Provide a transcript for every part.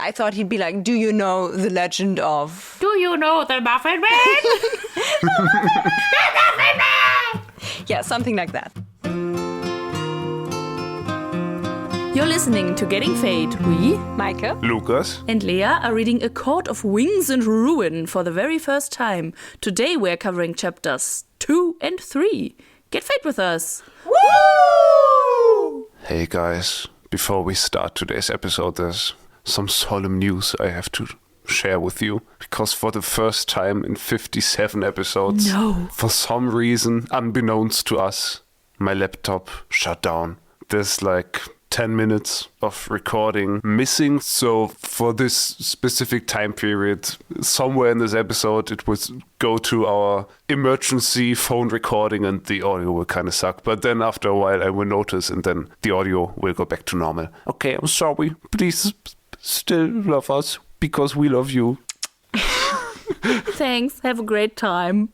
I thought he'd be like, do you know the legend of... Do you know the Muffin Man? Yeah, something like that. You're listening to Getting Fae'd. We, Meike, Lukas, and Lea are reading A Court of Wings and Ruin for the very first time. Today we're covering chapters 2 and 3. Get Fae'd with us. Woo! Hey guys, before we start today's episode, there's some solemn news I have to share with you. Because for the first time in 57 episodes, for some reason, unbeknownst to us, my laptop shut down. There's like 10 minutes of recording missing. So for this specific time period, somewhere in this episode, it would go to our emergency phone recording and the audio will kind of suck. But then after a while, I will notice and then the audio will go back to normal. Okay, I'm sorry. Please still love us because we love you. Thanks. Have a great time.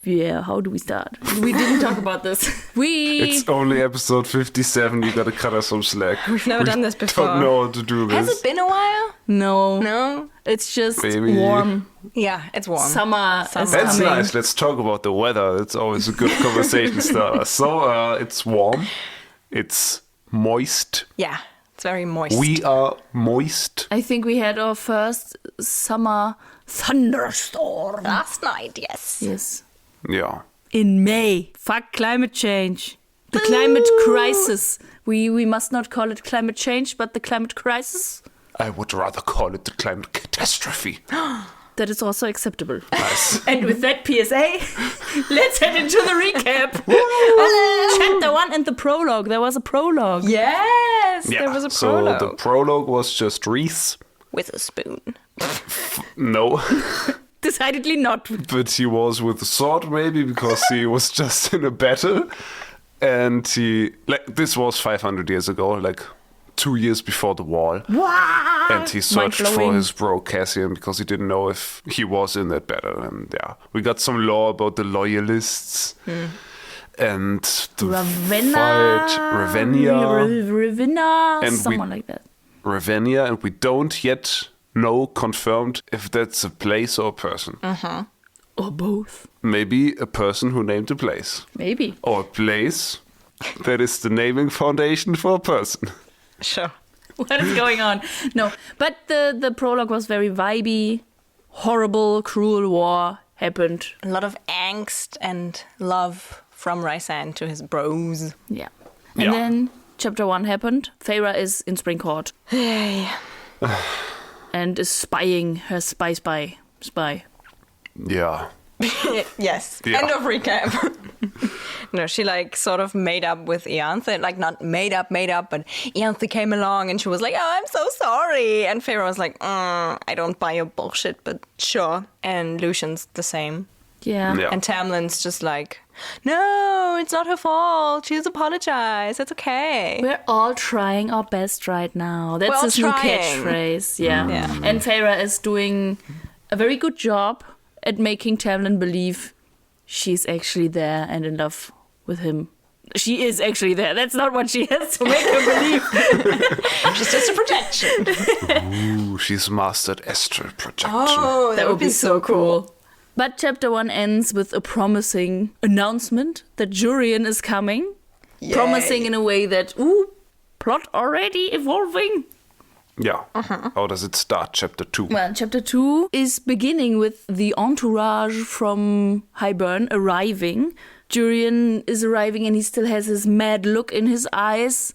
Yeah, how do we start? We didn't talk about this. It's only episode 57. You gotta cut us some slack. We've never done this before. Don't know how to do this. Has it been a while? No. No? It's just Maybe. warm. Yeah, it's warm. Summer is That's coming. nice. Let's talk about the weather. It's always a good conversation starter. So, it's warm. It's moist. Yeah, it's very moist. We are moist. I think we had our first summer thunderstorm. Last night, yes. Yes. Yeah. In May. Fuck climate change. The climate crisis. We must not call it climate change, but the climate crisis. I would rather call it the climate catastrophe. That is also acceptable. Nice. And with that PSA, let's head into the recap. Chapter 1 and the prologue. There was a prologue. Yes, there was a prologue. So the prologue was just Reese. With a spoon. No. Decidedly not. But he was with a sword, maybe, because he was just in a battle. And this was 500 years ago, like 2 years before the wall. Wow. And he searched for Mind-blowing. his bro Cassian because he didn't know if he was in that battle. And yeah, we got some lore about the loyalists. And the fight, Ravenna, And someone like that. Ravenna, and we don't yet know confirmed if that's a place or a person. Or both. Maybe a person who named a place. Maybe. Or a place that is the naming foundation for a person. Sure. What is going on? No, but the prologue was very vibey. Horrible, cruel war happened. A lot of angst and love from Rysand to his bros. Yeah. And Yeah. then chapter 1 happened. Feyre is in Spring Court. And is spying her spy. Yeah. Yes. Yeah. End of recap. No, she sort of made up with Ianthe. Like not made up, but Ianthe came along and she was like, oh, I'm so sorry. And Feyre was like, I don't buy your bullshit, but sure. And Lucian's the same. Yeah. Yeah. And Tamlin's just like, no, it's not her fault. She's apologized. It's okay. We're all trying our best right now. That's We're all his new trying. catchphrase. Yeah. Yeah. And Feyre is doing a very good job at making Tamlin believe she's actually there and in love with him. She is actually there. That's not what she has to make her believe. She's just a projection. Ooh, she's mastered astral projection. Oh, that would be so cool. But chapter 1 ends with a promising announcement that Jurian is coming. Yay. Promising in a way that, plot already evolving. Yeah. How does it start, chapter 2? Well, chapter 2 is beginning with the entourage from Hybern arriving. Jurian is arriving and he still has his mad look in his eyes.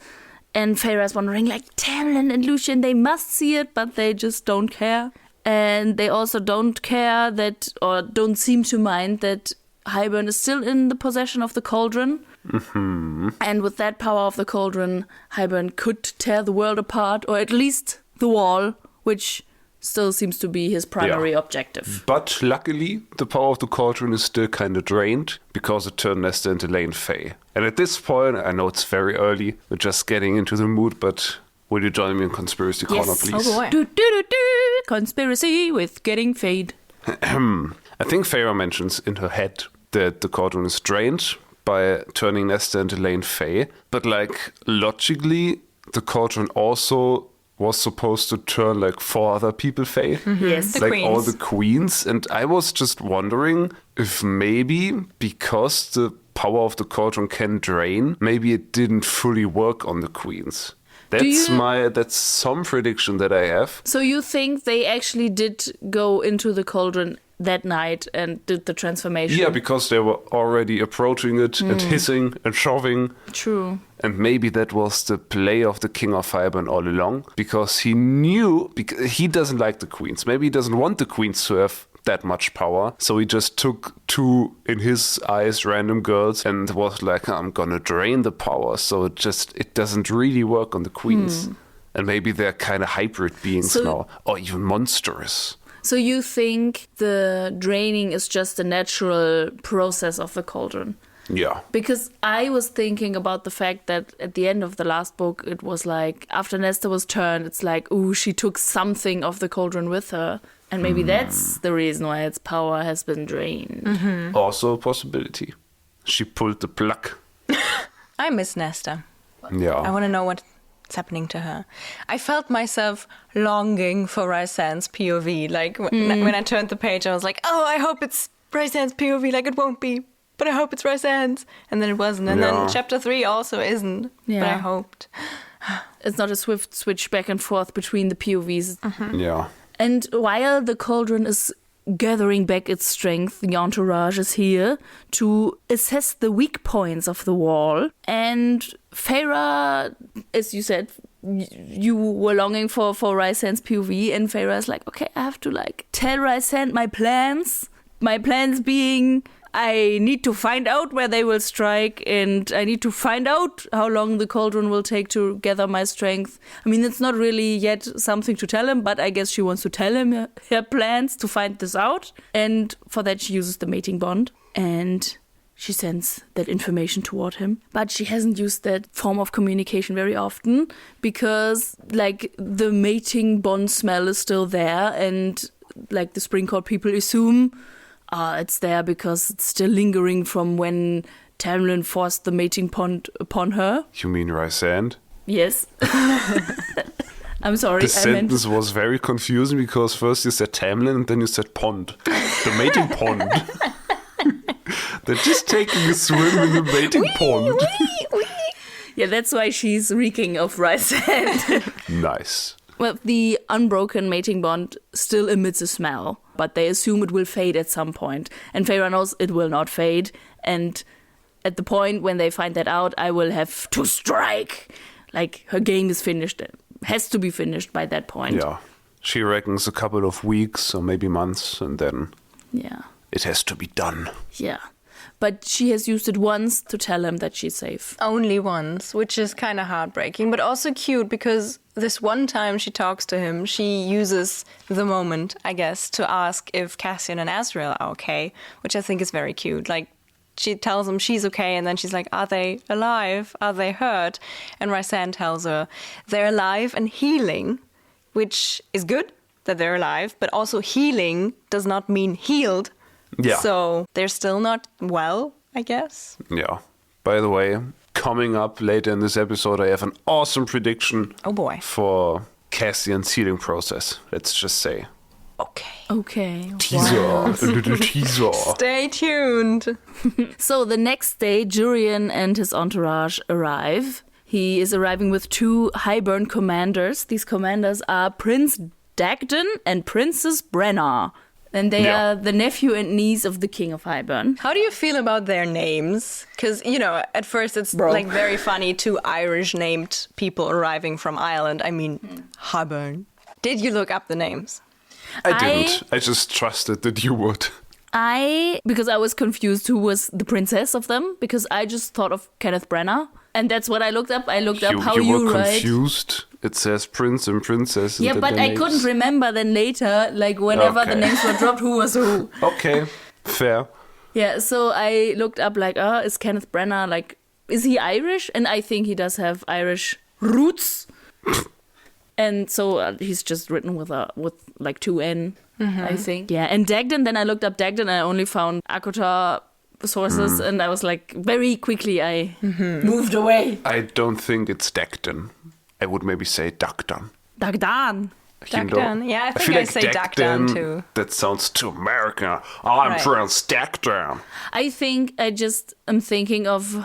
And Feyre is wondering, Tamlin and Lucian, they must see it, but they just don't care. And they also don't care that, or don't seem to mind that Hybern is still in the possession of the cauldron. Mm-hmm. And with that power of the cauldron, Hybern could tear the world apart, or at least the wall, which still seems to be his primary objective. But luckily, the power of the cauldron is still kind of drained because it turned Nesta into Lea and Fae. And at this point, I know it's very early, we're just getting into the mood, but will you join me in Conspiracy Corner, please? Oh boy. Do. Conspiracy with Getting Fae'd. I think Feyre mentions in her head that the cauldron is drained by turning Nesta into Lea and Fae. But logically, the cauldron also was supposed to turn like 4 other people Fae. Yes. The like queens. all the queens. And I was just wondering if maybe because the power of the cauldron can drain, maybe it didn't fully work on the queens. That's some prediction that I have. So you think they actually did go into the cauldron that night and did the transformation? Yeah, because they were already approaching it and hissing and shoving. True. And maybe that was the play of the King of Fireburn all along, because he knew, because he doesn't like the queens. Maybe he doesn't want the queens to have that much power. So he just took 2, in his eyes, random girls and was like, I'm gonna drain the power. So it doesn't really work on the queens. And maybe they're kind of hybrid beings now, or even monstrous. So you think the draining is just a natural process of the cauldron? Yeah. Because I was thinking about the fact that at the end of the last book, it was like, after Nesta was turned, it's like, ooh, she took something of the cauldron with her. And maybe that's the reason why its power has been drained. Also a possibility. She pulled the plug. I miss Nesta. Yeah. I want to know what's happening to her. I felt myself longing for Rysand's POV. Like when I turned the page, I was like, oh, I hope it's Rysand's POV. Like it won't be, but I hope it's Rysand's. And then it wasn't. And then chapter 3 also isn't. Yeah. But I hoped. It's not a swift switch back and forth between the POVs. Yeah. And while the cauldron is gathering back its strength, the entourage is here to assess the weak points of the wall. And Feyre, as you said, you were longing for Rysand's POV, and Feyre is like, okay, I have to like tell Rysand my plans. My plans being, I need to find out where they will strike, and I need to find out how long the cauldron will take to gather my strength. I mean, it's not really yet something to tell him, but I guess she wants to tell him her plans to find this out. And for that, she uses the mating bond, and she sends that information toward him. But she hasn't used that form of communication very often because, like, the mating bond smell is still there, and, like, the Spring Court people assume it's there because it's still lingering from when Tamlin forced the mating bond upon her. You mean Rysand? Yes. I'm sorry. The sentence was very confusing because first you said Tamlin and then you said pond. The mating pond. They're just taking a swim in the mating pond. Yeah, that's why she's reeking of Rysand. Nice. Well, the unbroken mating bond still emits a smell, but they assume it will fade at some point. And Feyre knows it will not fade. And at the point when they find that out, I will have to strike. Like, her game is finished. It has to be finished by that point. Yeah. She reckons a couple of weeks or maybe months, and then it has to be done. Yeah. But she has used it once to tell him that she's safe. Only once, which is kind of heartbreaking, but also cute because this one time she talks to him, she uses the moment, I guess, to ask if Cassian and Azriel are okay, which I think is very cute. Like, she tells him she's okay, and then she's like, are they alive? Are they hurt? And Rysand tells her they're alive and healing, which is good that they're alive, but also healing does not mean healed. Yeah. So they're still not well, I guess. Yeah. By the way, coming up later in this episode, I have an awesome prediction. Oh boy. For Cassian's healing process. Let's just say. Okay. Teaser. A little teaser. Stay tuned. So the next day, Jurian and his entourage arrive. He is arriving with 2 Highburn commanders. These commanders are Prince Dagden and Princess Branagh. And they are the nephew and niece of the King of Highburn. How do you feel about their names? Because, you know, at first it's like very funny, 2 Irish named people arriving from Ireland. I mean, Highburn. Did you look up the names? I didn't. I just trusted that you would. Because I was confused who was the princess of them, because I just thought of Kenneth Branagh. And that's what I looked up. I looked up how you were write. Confused. It says prince and princess. Yeah, but I couldn't remember then later, like whenever the names were dropped, who was who. Okay, fair. Yeah, so I looked up like, is Kenneth Branagh, like, is he Irish? And I think he does have Irish roots. And so he's just written with like 2 N, I think. Yeah, and Dagden, then I looked up Dagden, I only found ACOWAR sources, and I was like, very quickly I moved away. I don't think it's Dagden. I would maybe say Dagden. Dagdan. Dagdan. Yeah, I think I say Dagdan too. That sounds too American. I'm Trans Dagdan. I think I just am thinking of,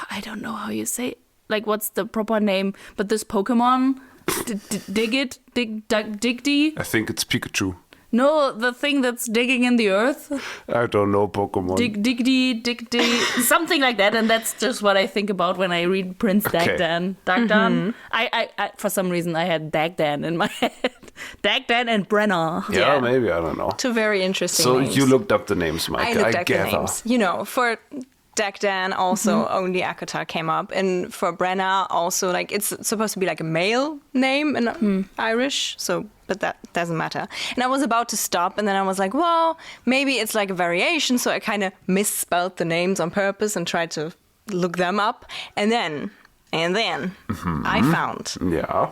I don't know how you say, like what's the proper name, but this Pokemon, Diglett, Digdy? I think it's Pikachu. No, the thing that's digging in the earth. I don't know Pokemon. Digdy, something like that. And that's just what I think about when I read Prince Dagdan. Dagdan. I for some reason, I had Dagdan in my head. Dagdan and Branagh. Yeah, maybe, I don't know. Two very interesting names. So you looked up the names, Meike. I looked up the names. You know, for Dagdan also only ACOWAR came up, and for Branagh also, like, it's supposed to be like a male name in Irish, but that doesn't matter. And I was about to stop, and then I was like, well, maybe it's like a variation, so I kind of misspelled the names on purpose and tried to look them up, and then I found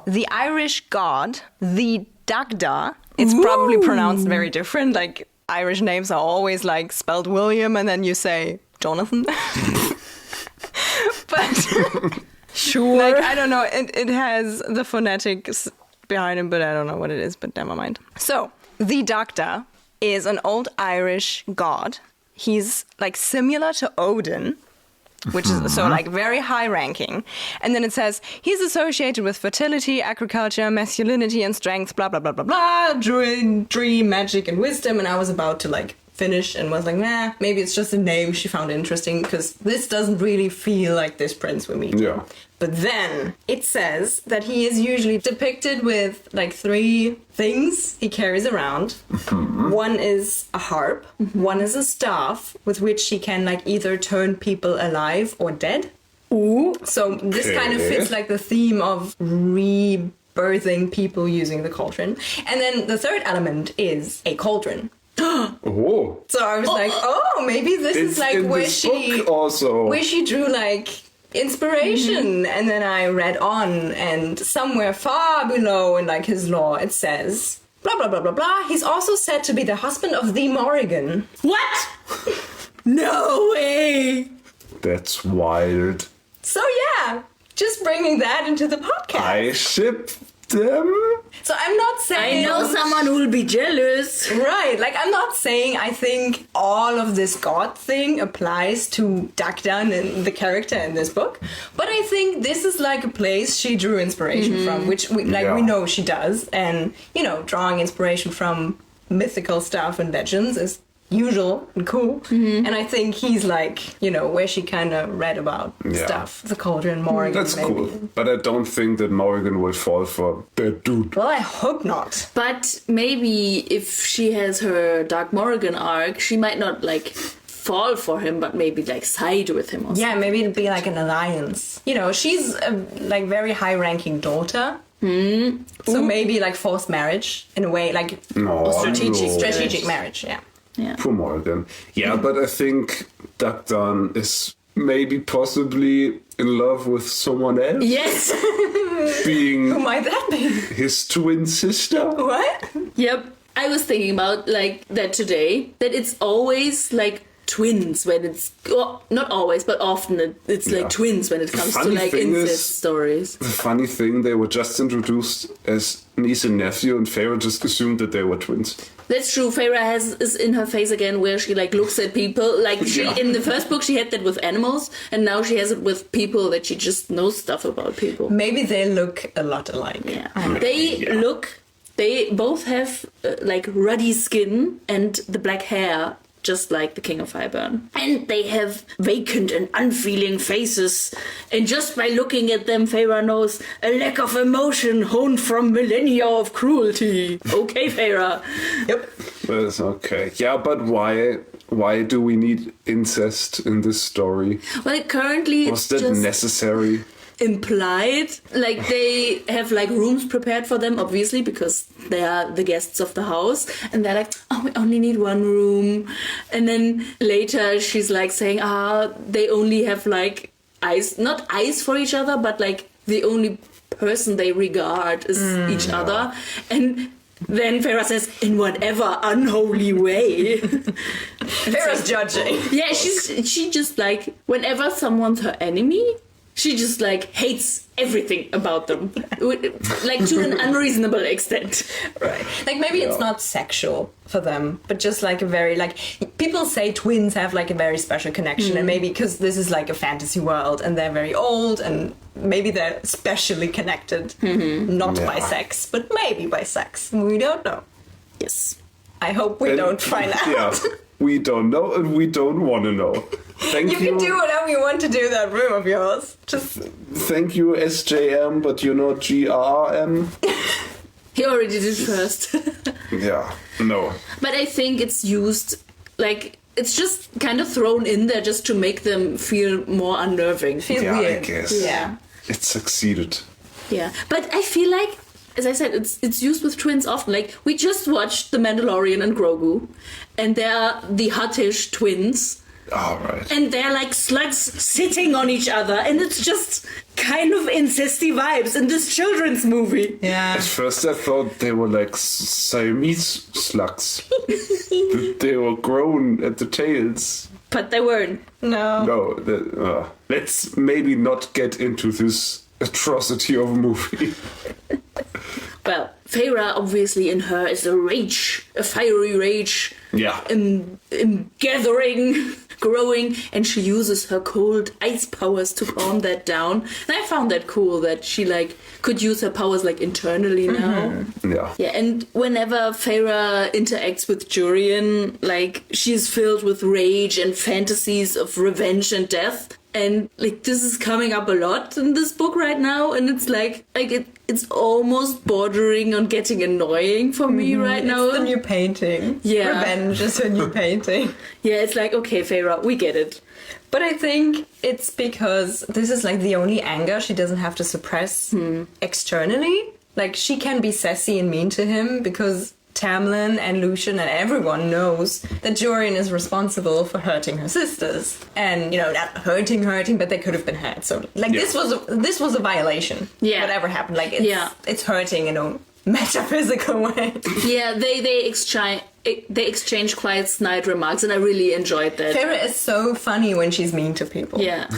the Irish god, the Dagda. It's probably pronounced very different, like Irish names are always like spelled William, and then you say Jonathan. But sure, like, I don't know, it has the phonetics behind it, but I don't know what it is, but never mind. So the Dagda is an old Irish god. He's like similar to Odin, which is so like very high ranking. And then it says he's associated with fertility, agriculture, masculinity and strength, blah blah blah blah blah, druidry, magic and wisdom. And I was about to like finish and was like, nah, maybe it's just a name she found interesting, because this doesn't really feel like this prince we meet. Yeah. But then it says that he is usually depicted with like 3 things he carries around. One is a harp, one is a staff with which he can like either turn people alive or dead. Ooh. So this kind of fits like the theme of rebirthing people using the cauldron. And then the third element is a cauldron. Oh. So I was like, oh, maybe this is like where she drew like inspiration. And then I read on, and somewhere far below in like his lore it says blah blah blah blah blah, he's also said to be the husband of the Morrigan. What? No way. That's wild. So yeah, just bringing that into the podcast. I ship them. So I'm not saying I know someone who will be jealous. Right, like I'm not saying I think all of this god thing applies to Dagdan and the character in this book, but I think this is like a place she drew inspiration from, which we know she does, and you know, drawing inspiration from mythical stuff and legends is usual and cool. And I think he's like, you know, where she kind of read about stuff, the cauldron, Morrigan. That's maybe. cool, but I don't think that Morrigan will fall for that dude. Well, I hope not. But maybe if she has her Dark Morrigan arc, she might not like fall for him, but maybe like side with him or something. Yeah, maybe it'd be like an alliance. You know, she's a like very high-ranking daughter. So maybe like forced marriage in a way, like strategic marriage. Yeah. Poor Morrigan. Yeah, but I think Dagdan is maybe possibly in love with someone else. Yes. Being Who might that be? his twin sister. What? Yep. I was thinking about like that today, that it's always like twins when it's, well, not always, but often it's like twins when it comes to like incest stories. The funny thing, they were just introduced as niece and nephew, and Feyre just assumed that they were twins. That's true. Feyre is in her face again, where she like looks at people. Like in the first book she had that with animals, and now she has it with people, that she just knows stuff about people. Maybe they look a lot alike. Yeah, they both have like ruddy skin and the black hair, just like the King of Highburn. And they have vacant and unfeeling faces. And just by looking at them, Feyre knows a lack of emotion honed from millennia of cruelty. Okay, Feyre. Yep. That's okay. Yeah, but why do we need incest in this story? Well, currently Was it's that just necessary? implied. Like they have like rooms prepared for them, obviously, because they are the guests of the house, and they're like, oh, we only need one room. And then later she's like saying, they only have like eyes, not eyes for each other, but like the only person they regard is each other. And then Feyre says, in whatever unholy way. Feyre's judging. Yeah, she just like, whenever someone's her enemy, She just like hates everything about them, like to an unreasonable extent. Right. Like maybe it's not sexual for them, but just like a very like people say twins have like a very special connection, and maybe because this is like a fantasy world and they're very old and maybe they're specially connected, not by sex, but maybe by sex. We don't know. Yes. I hope we don't find out. Yeah, we don't know and we don't want to know. Thank you. You can do whatever you want to do in that room of yours. Just Thank you, SJM, but you're not GRM. He already did it first. Yeah, no. But I think it's used, like, it's just kind of thrown in there just to make them feel more unnerving. feel Yeah, weird. I guess. Yeah. It succeeded. Yeah. But I feel like, as I said, it's used with twins often. Like, we just watched The Mandalorian and Grogu, and they are the Huttish twins. All right. And they're like slugs sitting on each other, and it's just kind of incesty vibes in this children's movie. Yeah. At first I thought they were like siamese slugs. They were grown at the tails. But they weren't. No. No, let's maybe not get into this atrocity of a movie. Well, Feyre, obviously, in her is a rage, a fiery rage. Yeah. In gathering, growing, and she uses her cold ice powers to calm that down. And I found that cool that she like could use her powers like internally now. Yeah. Yeah, and whenever Feyre interacts with Jurian, like she's filled with rage and fantasies of revenge and death. And like this is coming up a lot in this book right now, and it's like it's almost bordering on getting annoying for me right now. It's the new painting. Yeah. Revenge is a new painting. Yeah, it's like, okay, Feyre, we get it. But I think it's because this is like the only anger she doesn't have to suppress externally. Like she can be sassy and mean to him because Tamlin and Lucian and everyone knows that Jurian is responsible for hurting her sisters. And, you know, not hurting, but they could have been hurt. So, like, this was a violation. Yeah. Whatever happened. Like, it's hurting in a metaphysical way. Yeah, they exchange quite snide remarks, and I really enjoyed that. Feyre is so funny when she's mean to people. Yeah.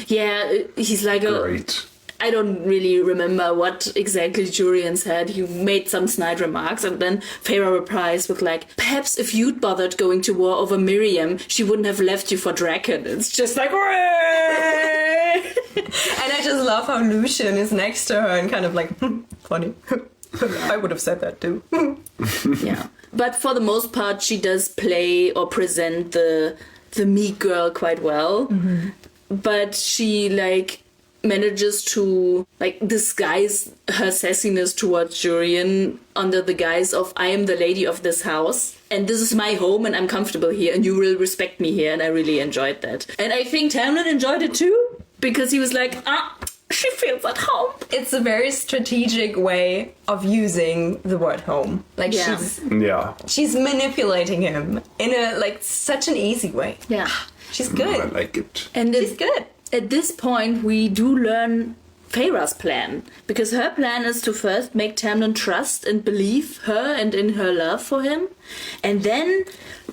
Yeah, he's like Great. I don't really remember what exactly Jurian said. He made some snide remarks, and then Feyre replies with like, perhaps if you'd bothered going to war over Miriam, she wouldn't have left you for Draken. It's just like, and I just love how Lucian is next to her and kind of like, funny. I would have said that too. Yeah. But for the most part, she does play or present the meek girl quite well. Mm-hmm. But she like manages to like disguise her sassiness towards Jurian under the guise of I am the lady of this house and this is my home and I'm comfortable here and you will respect me here, and I really enjoyed that. And I think Tamlin enjoyed it too, because he was like, she feels at home. It's a very strategic way of using the word home. Like she's manipulating him in a like such an easy way. Yeah. She's good. I like it. And she's good. At this point, we do learn Feyre's plan, because her plan is to first make Tamlin trust and believe her and in her love for him, and then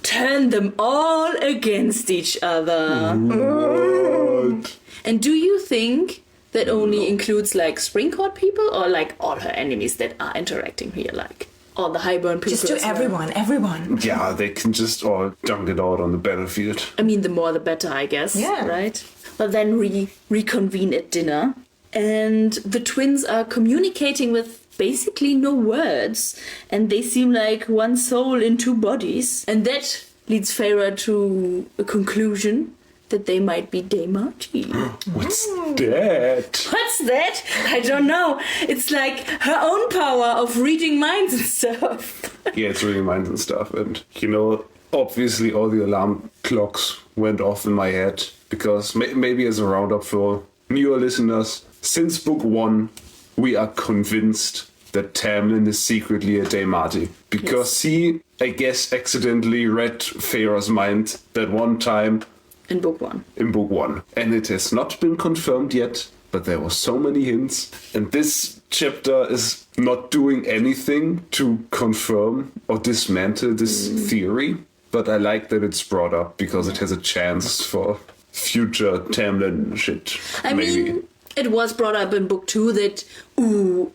turn them all against each other. What? And do you think that only includes like Spring Court people, or like all her enemies that are interacting here, like all the Highburn people? Just to everyone. Yeah, they can just all dunk it out on the battlefield. I mean, the more the better, I guess. Yeah. Right? But then we reconvene at dinner, and the twins are communicating with basically no words, and they seem like one soul in two bodies. And that leads Feyre to a conclusion that they might be Demarti. What's that? What's that? I don't know. It's like her own power of reading minds and stuff. Yeah, it's reading minds and stuff. And, you know, obviously all the alarm clocks went off in my head, because maybe as a roundup for newer listeners, since book 1, we are convinced that Tamlin is secretly a Demarti. Because he, I guess, accidentally read Feyre's mind that one time. In book 1. In book 1. And it has not been confirmed yet, but there were so many hints. And this chapter is not doing anything to confirm or dismantle this theory. But I like that it's brought up, because it has a chance for future Tamlin shit. I mean, it was brought up in book 2 that,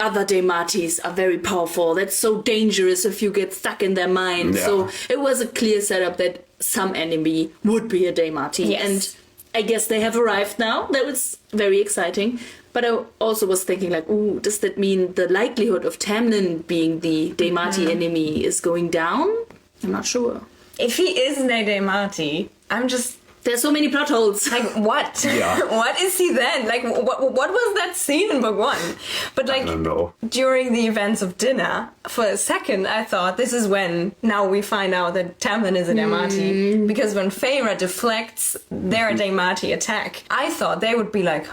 other Dematis are very powerful. That's so dangerous if you get stuck in their mind. Yeah. So it was a clear setup that some enemy would be a Demati. Yes. And I guess they have arrived now. That was very exciting. But I also was thinking, like, does that mean the likelihood of Tamlin being the Demati enemy is going down? I'm not sure. If he isn't a Demati, I'm just... There's so many plot holes. Like, what? Yeah. What is he then? Like, what was that scene in book 1? But, like, I don't know. during the events of dinner, for a second, I thought this is when now we find out that Tamlin is a Demati. Because when Feyre deflects their Demati attack, I thought they would be like,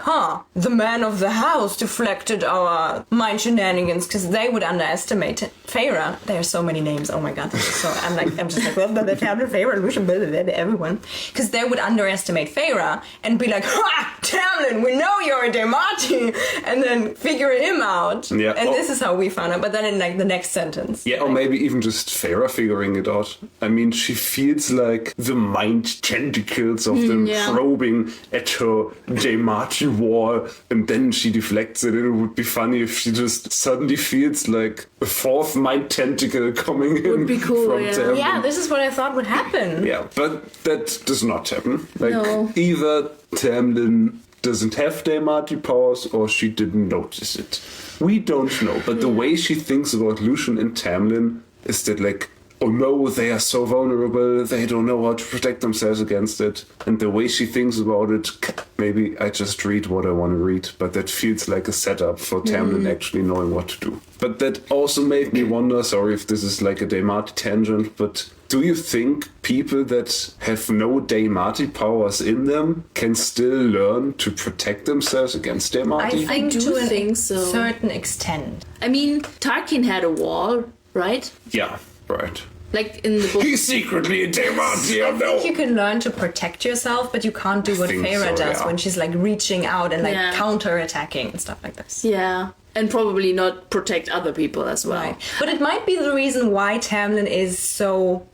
the man of the house deflected our mind shenanigans, because they would underestimate Feyre. There are so many names. Oh my god. This is so, I'm just like, well, the Tamlin, Feyre, Lucian, everyone. Because they would underestimate Feyre and be like, Tamlin, we know you're a Demati, and then figure him out. Yeah. And this is how we found out. But then in like the next sentence. Yeah, or maybe even just Feyre figuring it out. I mean, she feels like the mind tentacles of them probing at her Demati wall, and then she deflects it. And it would be funny if she just suddenly feels like a fourth mind tentacle coming in. Would be cool, from yeah. Tamlin. Yeah, this is what I thought would happen. Yeah, but that does not happen. Like, No. either Tamlin doesn't have Demati powers or she didn't notice it. We don't know, but the way she thinks about Lucian and Tamlin is that, like, oh no, they are so vulnerable, they don't know how to protect themselves against it. And the way she thinks about it, maybe I just read what I want to read, but that feels like a setup for Tamlin actually knowing what to do. But that also made me wonder, sorry if this is like a Demati tangent, but do you think people that have no Demati powers in them can still learn to protect themselves against Demati? I think do to think a so. certain extent. I mean, Tarkin had a wall, right? Yeah, right. Like in the book. He's secretly a Demati, I know. You can learn to protect yourself, but you can't do what think Feyre so, does yeah. when she's like reaching out and like Yeah. counter-attacking and stuff like this. Yeah. And probably not protect other people as well. Right. But it might be the reason why Tamlin is so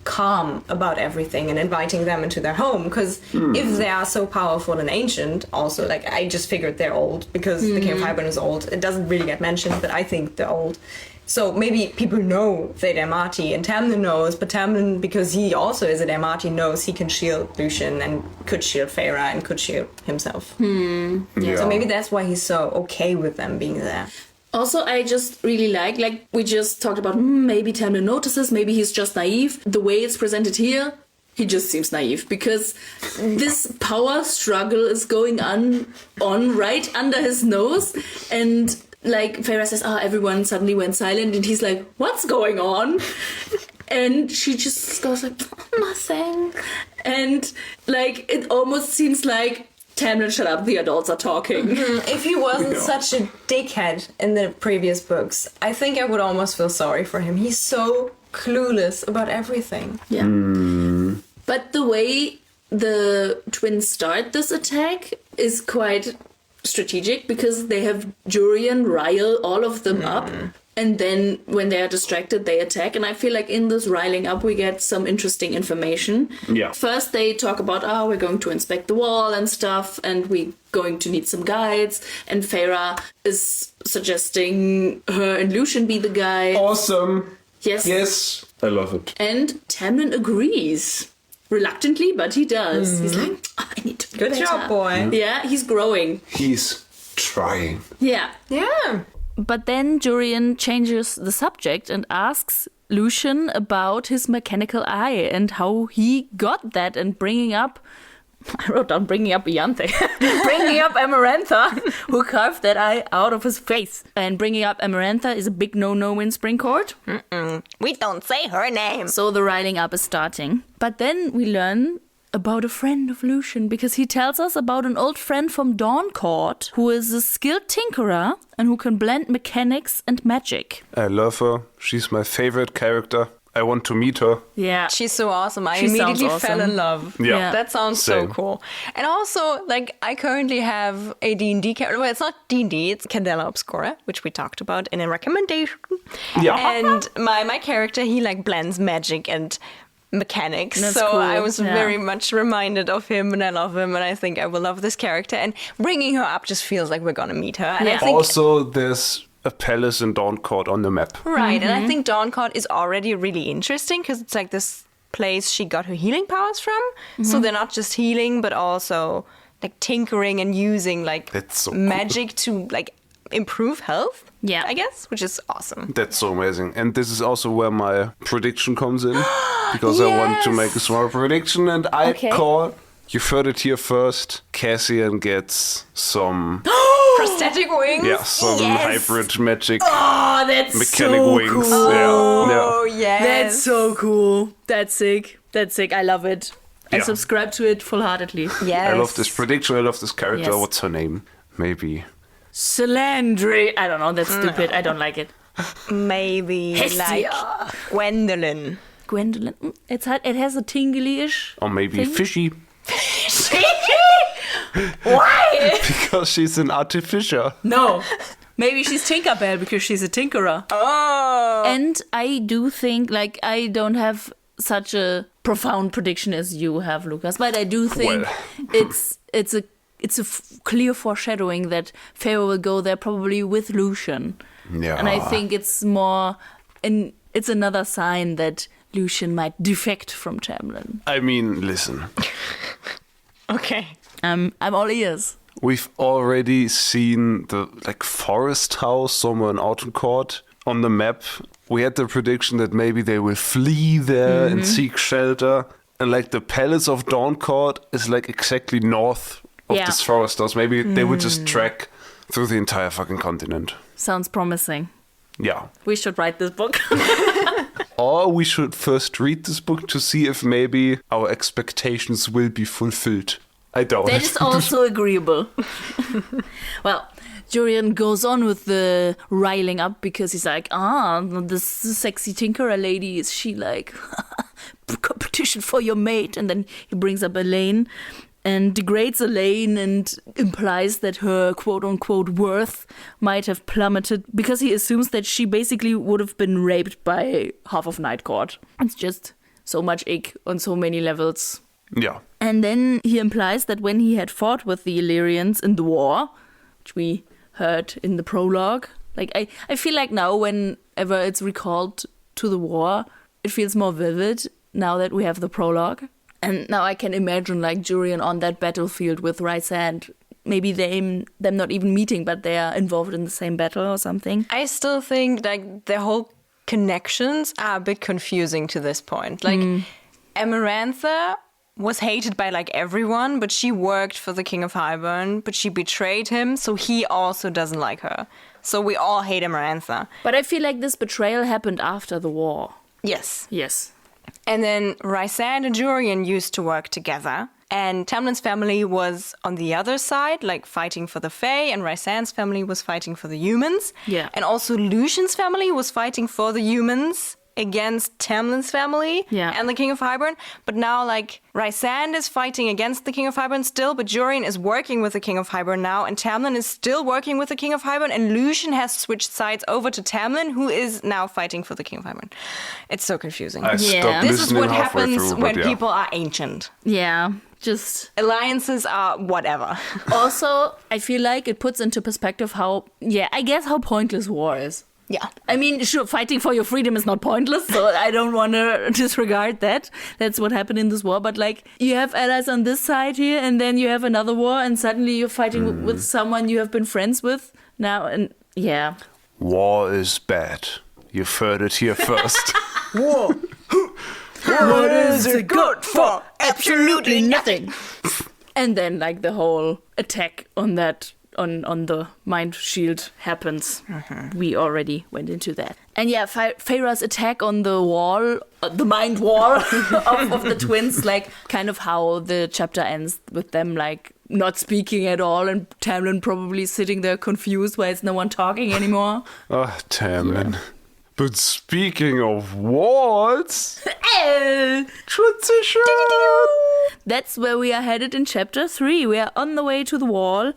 calm about everything and inviting them into their home, because if they are so powerful and ancient, also, like, I just figured they're old because the King of Hybern is old. It doesn't really get mentioned, but I think they're old. So maybe people know they're Demati, and Tamlin knows, but Tamlin, because he also is a Demati, knows he can shield Lucian and could shield Feyre and could shield himself. Yeah. So maybe that's why he's so okay with them being there. Also, I just really like we just talked about, maybe Tamlin notices, maybe he's just naive. The way it's presented here, he just seems naive, because this power struggle is going on right under his nose, and like Feyre says, everyone suddenly went silent, and he's like, what's going on? And she just goes like, nothing. And like, it almost seems like, Tamlin, shut up, the adults are talking. If he wasn't such a dickhead in the previous books, I think I would almost feel sorry for him. He's so clueless about everything. Yeah. But the way the twins start this attack is quite strategic, because they have Jurian rile all of them up, and then when they are distracted they attack, and I feel like in this riling up we get some interesting information. Yeah. First they talk about, we're going to inspect the wall and stuff, and we're going to need some guides, and Feyre is suggesting her and Lucian be the guide. Awesome. Yes. I love it. And Tamlin agrees. Reluctantly, but he does. He's like, I need to be Good better. job, boy. Yeah, he's growing. He's trying. Yeah. Yeah. But then Jurian changes the subject and asks Lucian about his mechanical eye and how he got that, and bringing up, I wrote down bringing up Ianthe, bringing up Amarantha, who carved that eye out of his face. And bringing up Amarantha is a big no-no in Spring Court. We don't say her name. So the riling up is starting. But then we learn about a friend of Lucian, because he tells us about an old friend from Dawn Court who is a skilled tinkerer and who can blend mechanics and magic. I love her. She's my favorite character. I want to meet her. Yeah. She's so awesome. I She sounds immediately fell awesome. in love. Yeah. That sounds so Same. cool. And also, like, I currently have a D&D character. Well, it's not D&D, it's Candela Obscura, which we talked about in a recommendation. Yeah. And my character, he, like, blends magic and mechanics. That's so cool. I was Yeah. very much reminded of him, and I love him, and I think I will love this character. And bringing her up just feels like we're gonna meet her. And I think Also, there's a palace in Dawncourt on the map. right, and I think Dawncourt is already really interesting because it's like this place she got her healing powers from. So they're not just healing, but also like tinkering and using like That's so cool. magic to like improve health. Yeah. I guess, which is awesome. That's so amazing. And this is also where my prediction comes in. Because I want to make a small prediction, and I Okay. call... You've heard it here first. Cassian gets some... Prosthetic wings. Yeah, some Yes. hybrid magic Oh, that's mechanic so wings. cool. Oh Yeah. yes. That's so cool. That's sick. That's sick. I love it. I Yeah. subscribe to it full-heartedly. Yes. I love this prediction. I love this character. Yes. What's her name? Maybe. Salandri. I don't know. That's stupid. I don't like it. Maybe like Hestia. Gwendolyn. Gwendolyn. It has a tingly-ish. Or maybe Thing? Fishy. Why? Because she's an artificer. No. Maybe she's Tinkerbell because she's a tinkerer. Oh. And I do think, like, I don't have such a profound prediction as you have, Lucas, but I do think Well. it's a clear foreshadowing that Feyre will go there probably with Lucian. Yeah. And I think it's more, and it's another sign that Lucian might defect from Tamlin. I mean, listen. Okay. I'm all ears. We've already seen the forest house somewhere in Autumncourt on the map. We had the prediction that maybe they will flee there and seek shelter. And the palace of Dawncourt is exactly north of Yeah. this forest house. Maybe they would just trek through the entire fucking continent. Sounds promising. Yeah. We should write this book. Or we should first read this book to see if maybe our expectations will be fulfilled. I doubt That it. is also agreeable. Well, Jurian goes on with the riling up because he's like, this sexy tinkerer lady, is she competition for your mate? And then he brings up Elaine and degrades Elaine and implies that her quote-unquote worth might have plummeted because he assumes that she basically would have been raped by half of Night Court. It's just so much ick on so many levels. Yeah. And then he implies that when he had fought with the Illyrians in the war, which we heard in the prologue, I feel like now whenever it's recalled to the war, it feels more vivid now that we have the prologue. And now I can imagine Jurian on that battlefield with Rysand. Maybe them not even meeting, but they are involved in the same battle or something. I still think the whole connections are a bit confusing to this point. Amarantha was hated by everyone, but she worked for the King of Highburn, but she betrayed him, so he also doesn't like her. So we all hate Amarantha. But I feel like this betrayal happened after the war. Yes. Yes. And then Rysand and Jurian used to work together. And Tamlin's family was on the other side, fighting for the Fae, and Rysand's family was fighting for the humans. Yeah. And also Lucian's family was fighting for the humans against Tamlin's family and the King of Highburn. But now, Rysand is fighting against the King of Highburn still, but Jurian is working with the King of Highburn now, and Tamlin is still working with the King of Highburn, and Lucian has switched sides over to Tamlin, who is now fighting for the King of Highburn. It's so confusing. I stopped This is listening what halfway happens through, when but yeah. people are ancient. Yeah. Just Alliances are whatever. also, I feel like it puts into perspective how pointless war is. Yeah. I mean, sure, fighting for your freedom is not pointless, so I don't want to disregard that. That's what happened in this war. But, you have allies on this side here, and then you have another war, and suddenly you're fighting with someone you have been friends with now, and yeah. War is bad. You've heard it here first. War. What is it good for? Absolutely nothing. And then, the whole attack on that... On the mind shield happens. We already went into that. And yeah, Feyre's attack on the wall, the mind wall of the twins, kind of how the chapter ends with them not speaking at all, and Tamlin probably sitting there confused why is no one talking anymore. Oh, Tamlin. But speaking of walls, transition! That's where we are headed in chapter 3. We are on the way to the wall.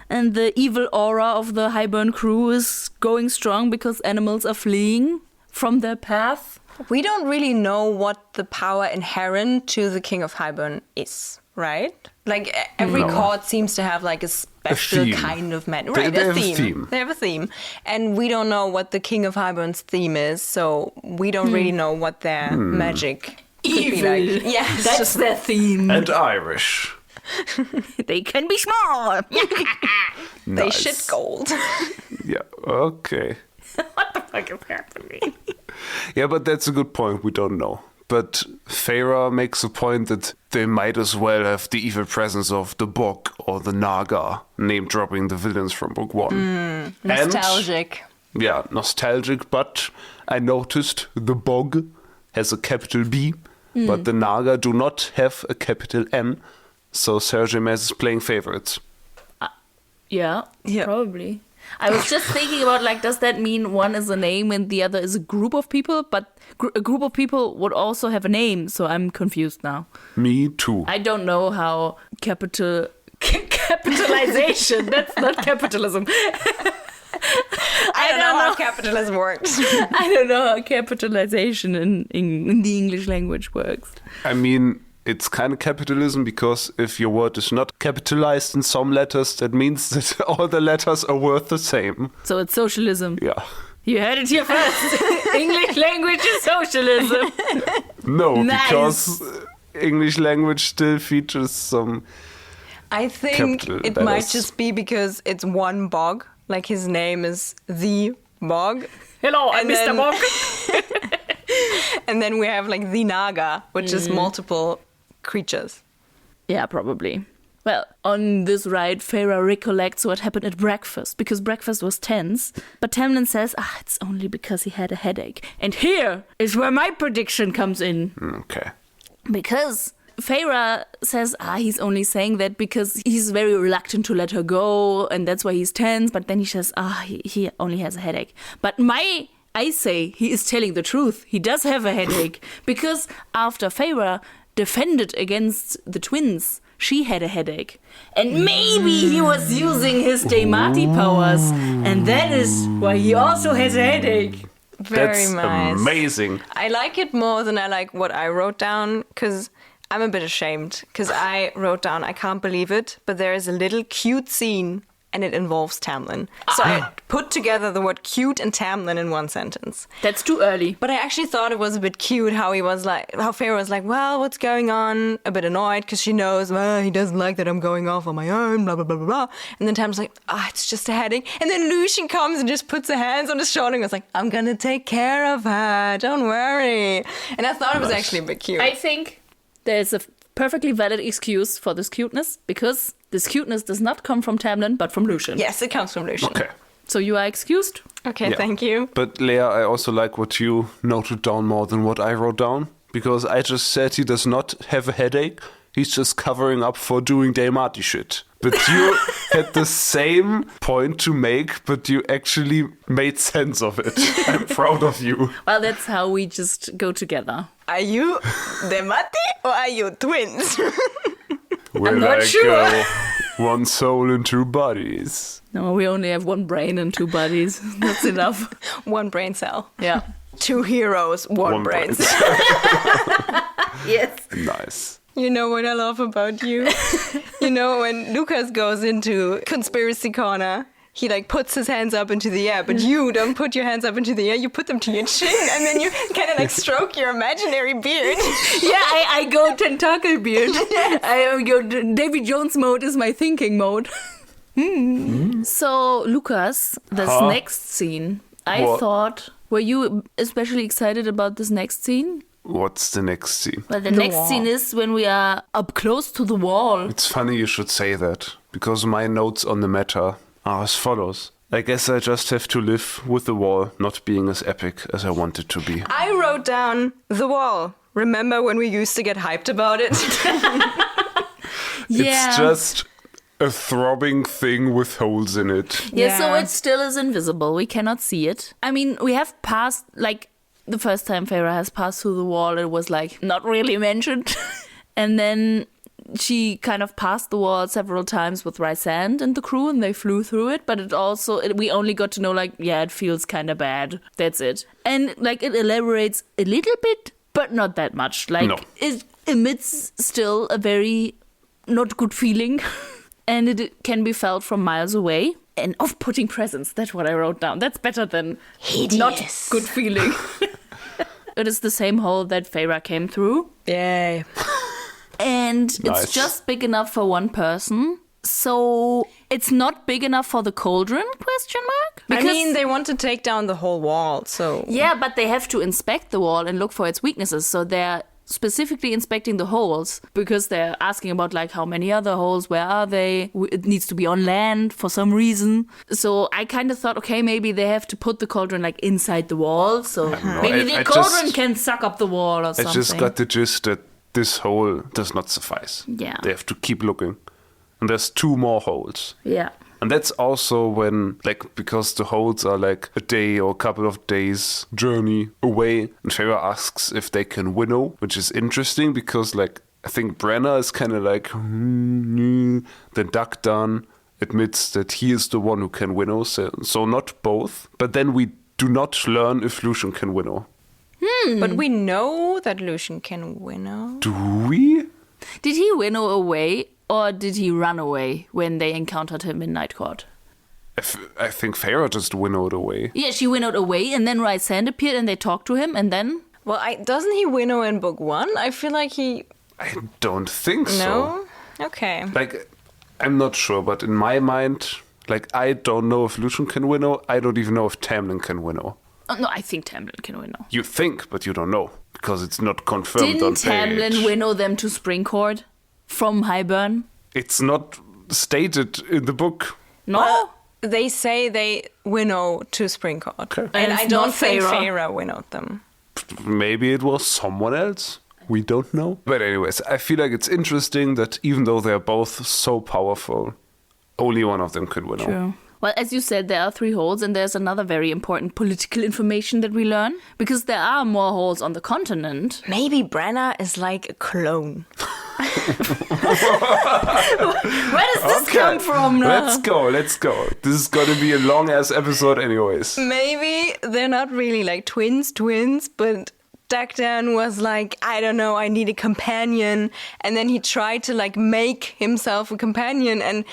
And the evil aura of the Highburn crew is going strong because animals are fleeing from their path. We don't really know what the power inherent to the King of Highburn is, right? Like every court seems to have like a special kind of magic. Right, They a have a theme. theme. They have a theme. And we don't know what the King of Hyburn's theme is, so we don't really know what their magic could be like. Yeah, That's their theme. And Irish. They can be small. they Nice. shit gold. Yeah, okay. What the fuck is happening? Yeah, but that's a good point. We don't know. But Feyre makes a point that they might as well have the evil presence of the Bog or the Naga, name-dropping the villains from Book 1. Nostalgic. And, yeah, nostalgic, but I noticed the Bog has a capital B, but the Naga do not have a capital N, so Sarah J. Maas is playing favorites. Yeah, Yeah. probably. I was just thinking about, like, does that mean one is a name and the other is a group of people? But a group of people would also have a name, so I'm confused now. Me too. I don't know how capitalization, that's not capitalism. I don't know how capitalism works. I don't know how capitalization in the English language works. I mean, it's kind of capitalism because if your word is not capitalized in some letters, that means that all the letters are worth the same. So it's socialism. Yeah. You heard it here first. English language is socialism. No, Nice. because English language still features some... I think Capital it letters. might just be because it's one Bog. Like his name is the Bog. Hello, I'm And Mr. then- Bog. And then we have like the Naga, which is multiple creatures. Yeah, probably. Well, on this ride, Feyre recollects what happened at breakfast, because breakfast was tense. But Tamlin says, it's only because he had a headache. And here is where my prediction comes in. Okay. Because Feyre says, he's only saying that because he's very reluctant to let her go, and that's why he's tense. But then he says, he only has a headache. But I say he is telling the truth. He does have a headache. Because after Feyre defended against the twins, she had a headache. And maybe he was using his Daemati powers. And that is why he also has a headache. Very That's nice. amazing. I like it more than I like what I wrote down because I'm a bit ashamed because I wrote down, I can't believe it, but there is a little cute scene and it involves Tamlin. So I put together the word cute and Tamlin in one sentence. That's too early. But I actually thought it was a bit cute how Feyre was like, well, what's going on? A bit annoyed because she knows, well, he doesn't like that I'm going off on my own, blah, blah, blah, blah, blah. And then Tamlin's like, it's just a headache. And then Lucian comes and just puts her hands on his shoulder and goes like, I'm going to take care of her. Don't worry. And I thought it was actually a bit cute. I think there's a perfectly valid excuse for this cuteness, because this cuteness does not come from Tamlin, but from Lucian. Yes, it comes from Lucian. Okay. So you are excused. Okay, Yeah. thank you. But Lea, I also like what you noted down more than what I wrote down. Because I just said he does not have a headache. He's just covering up for doing Daemati shit. But you had the same point to make, but you actually made sense of it. I'm proud of you. Well, that's how we just go together. Are you Daemati or are you twins? We're not like sure. one soul in two bodies. No, we only have one brain and two bodies. That's enough. One brain cell. Yeah. Two heroes, one brain cell. Yes. Nice. You know what I love about you? You know, when Lukas goes into conspiracy corner, he like puts his hands up into the air, but you don't put your hands up into the air, you put them to your chin, and then you kind of like stroke your imaginary beard. Yeah, I go tentacle beard. I go Davy Jones mode is my thinking mode. So, Lukas, this next scene, I What? thought, were you especially excited about this next scene? What's the next scene? Well, the next scene is when we are up close to the wall. It's funny you should say that, because my notes on the matter are as follows. I guess I just have to live with the wall not being as epic as I want it to be. I wrote down the wall. Remember when we used to get hyped about it? Yeah. It's just a throbbing thing with holes in it. Yeah, so Yeah. it still is invisible. We cannot see it. I mean, we have passed, like, the first time Feyre has passed through the wall, it was, like, not really mentioned. And then she kind of passed the wall several times with Rysand and the crew, and they flew through it. But we only got to know, like, yeah, it feels kind of bad. That's it. And, like, it elaborates a little bit, but not that much. Like, it emits still a very not good feeling. And it can be felt from miles away. An off-putting presence. That's what I wrote down. That's better than hideous. Not good feeling. It is the same hole that Feyre came through. Yay. And it's just big enough for one person. So it's not big enough for the cauldron, question mark? Because I mean, they want to take down the whole wall, so... Yeah, but they have to inspect the wall and look for its weaknesses. So they're specifically inspecting the holes because they're asking about, like, how many other holes, where are they? It needs to be on land for some reason. So I kind of thought, okay, maybe they have to put the cauldron, like, inside the wall. So maybe the cauldron can suck up the wall or something. I just got the gist that this hole does not suffice. Yeah. They have to keep looking. And there's 2 more holes. Yeah. And that's also when, like, because the holes are like a day or a couple of days journey away. And Feyre asks if they can winnow, which is interesting because, like, I think Branagh is kind of like, then Dagdan admits that he is the one who can winnow. So not both. But then we do not learn if Lucien can winnow. But we know that Lucien can winnow. Do we? Did he winnow away? Or did he run away when they encountered him in Night Court? I think Feyre just winnowed away. Yeah, she winnowed away, and then Rysand appeared, and they talked to him, and then... Well, doesn't he winnow in book 1? I feel like he... I don't think so. No? Okay. Like, I'm not sure, but in my mind, like, I don't know if Lucien can winnow. I don't even know if Tamlin can winnow. Oh, no, I think Tamlin can winnow. You think, but you don't know, because it's not confirmed on page. Didn't Tamlin winnow them to Springcourt? From Highburn? It's not stated in the book. No? Well, they say they winnow to Springcourt. Okay. And I don't think Feyre winnowed them. Maybe it was someone else. We don't know. But anyways, I feel like it's interesting that even though they're both so powerful, only one of them could winnow. True. Well, as you said, there are 3 holes, and there's another very important political information that we learn. Because there are more holes on the continent. Maybe Branagh is like a clone. Where does this come from now? Let's go. This is going to be a long-ass episode anyways. Maybe they're not really like twins, but Dagdan was like, I don't know, I need a companion. And then he tried to like make himself a companion. And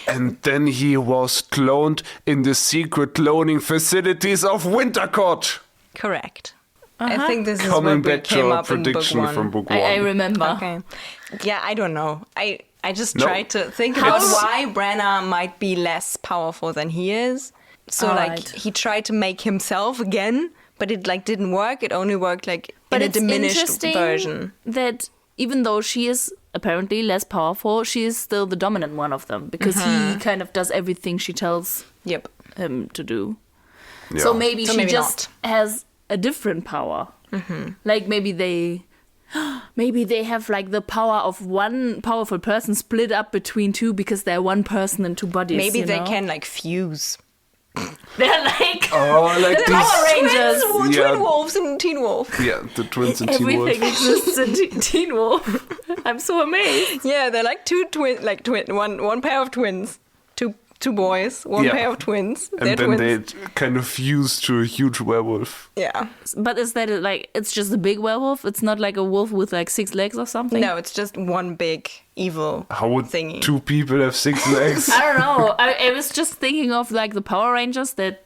then he was cloned in the secret cloning facilities of Wintercourt. Correct. I think this is coming what back came to up prediction in book 1. from book 1. I remember. Okay. Yeah, I don't know. I just tried to think about why Branagh might be less powerful than he is. So he tried to make himself again, but it like didn't work. It only worked like in a diminished version. That even though she is apparently less powerful, she is still the dominant one of them because he kind of does everything she tells him to do. Yeah. So maybe she just has a different power. Like maybe they have like the power of one powerful person split up between 2 because they're one person and 2 bodies. Maybe they can like fuse. They're like like the Power Rangers. Twin wolves and Teen Wolf. Yeah, the twins and Teen Wolf. Everything exists in Teen Wolf. I'm so amazed. Yeah, they're like one pair of twins. Two boys, one pair of twins. And then they kind of fuse to a huge werewolf. Yeah. But is that like, it's just a big werewolf? It's not like a wolf with like 6 legs or something? No, it's just one big evil How would thingy. 2 people have 6 legs? I don't know. I was just thinking of like the Power Rangers that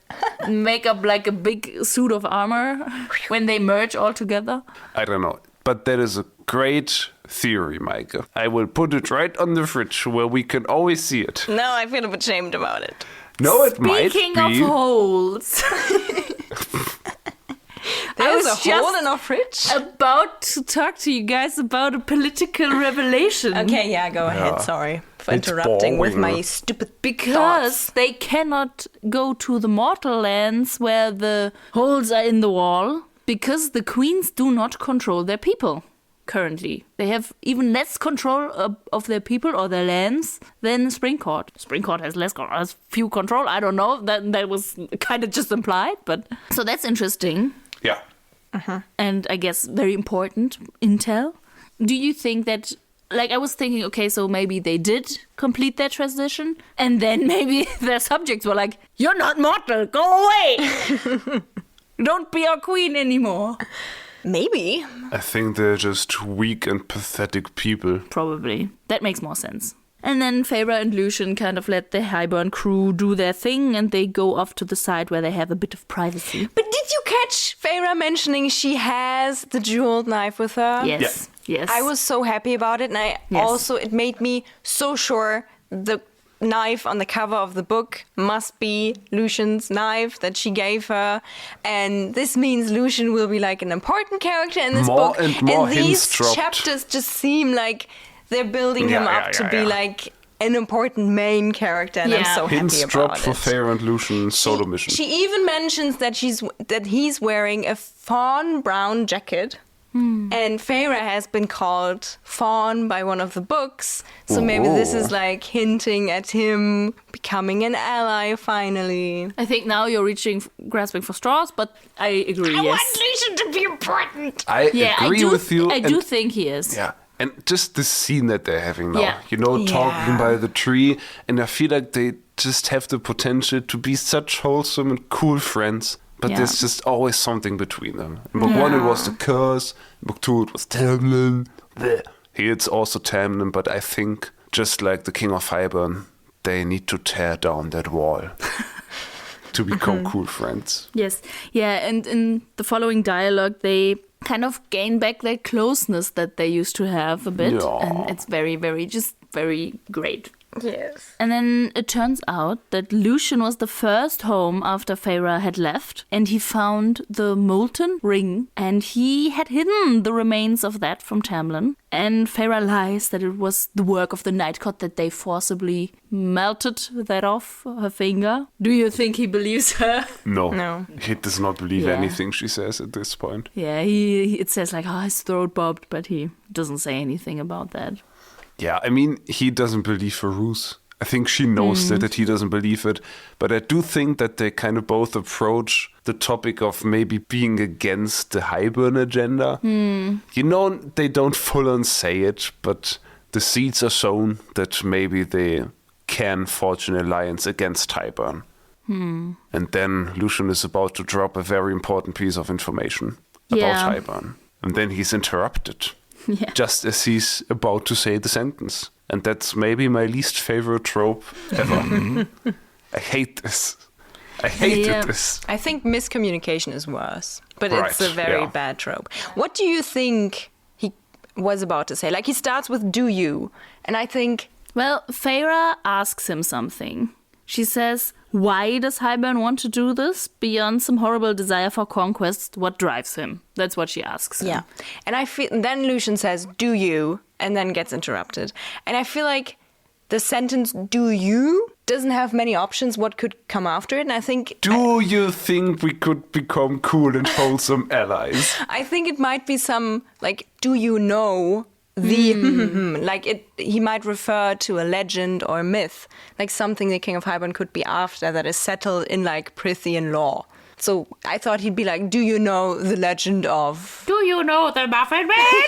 make up like a big suit of armor when they merge all together. I don't know. But that is a great theory, Meike. I will put it right on the fridge where we can always see it. No, I feel a bit ashamed about it. No, it might be. Speaking of holes. There's a hole in our fridge? About to talk to you guys about a political revelation. Okay, yeah, go ahead. Sorry for interrupting with my stupid Because they cannot go to the mortal lands where the holes are in the wall because the queens do not control their people. Currently, they have even less control of their people or their lands than Springcourt. Springcourt has few control. I don't know. That was kind of just implied, but so that's interesting. Yeah. And I guess very important intel. Do you think that like, I was thinking, okay, so maybe they did complete their transition, and then maybe their subjects were like, you're not mortal, go away! Don't be our queen anymore. Maybe. I think they're just weak and pathetic people. Probably. That makes more sense. And then Feyre and Lucien kind of let the Highburn crew do their thing, and they go off to the side where they have a bit of privacy. But did you catch Feyre mentioning she has the jeweled knife with her? Yes. Yeah. Yes. I was so happy about it, and it made me so sure the knife on the cover of the book must be Lucien's knife that she gave her, and this means Lucien will be like an important character in this book. And these chapters just seem like they're building him up to be like an important main character, and I'm so hints happy about dropped for it. Feyre and Lucien's solo mission. She even mentions that he's wearing a fawn brown jacket. And Feyre has been called Fawn by one of the books, so maybe this is like hinting at him becoming an ally finally. I think now you're grasping for straws, but I agree, I yes. want Lucien to be important! I agree with you. I do think he is. Yeah. And just the scene that they're having now, Yeah. talking by the tree, and I feel like they just have the potential to be such wholesome and cool friends. But there's just always something between them. In book 1 it was the curse, in book 2 it was Tamlin. Here it's also Tamlin, but I think, just like the King of Highburn, they need to tear down that wall to become cool friends. Yes. Yeah, and in the following dialogue, they kind of gain back that closeness that they used to have a bit. Yeah. And it's very, very great. Yes. And then it turns out that Lucien was the first home after Feyre had left, and he found the molten ring, and he had hidden the remains of that from Tamlin. And Feyre lies that it was the work of the Night Court, that they forcibly melted that off her finger. Do you think he believes her? No. He does not believe anything she says at this point. Yeah, it says like, his throat bobbed, but he doesn't say anything about that. Yeah, I mean, he doesn't believe her ruse. I think she knows that he doesn't believe it. But I do think that they kind of both approach the topic of maybe being against the Highburn agenda. They don't full on say it, but the seeds are sown that maybe they can forge an alliance against Highburn. And then Lucien is about to drop a very important piece of information about Highburn. And then he's interrupted. Yeah. Just as he's about to say the sentence. And that's maybe my least favorite trope ever. I hate this. I hated this. I think miscommunication is worse, but Right, it's a very bad trope. What do you think he was about to say? Like, he starts with, do you? And I think... Well, Feyre asks him something. She says, why does Highburn want to do this? Beyond some horrible desire for conquest, what drives him? That's what she asks him. Yeah. And I feel then Lucien says, do you? And then gets interrupted. And I feel like the sentence, do you? Doesn't have many options what could come after it. And I think... Do you think we could become cool and wholesome allies? I think it might be some, like, do you know... he might refer to a legend or a myth, like something the King of Highburn could be after that is settled in like Prithian law. So I thought he'd be like, do you know the legend of... Do you know the Muffin Man?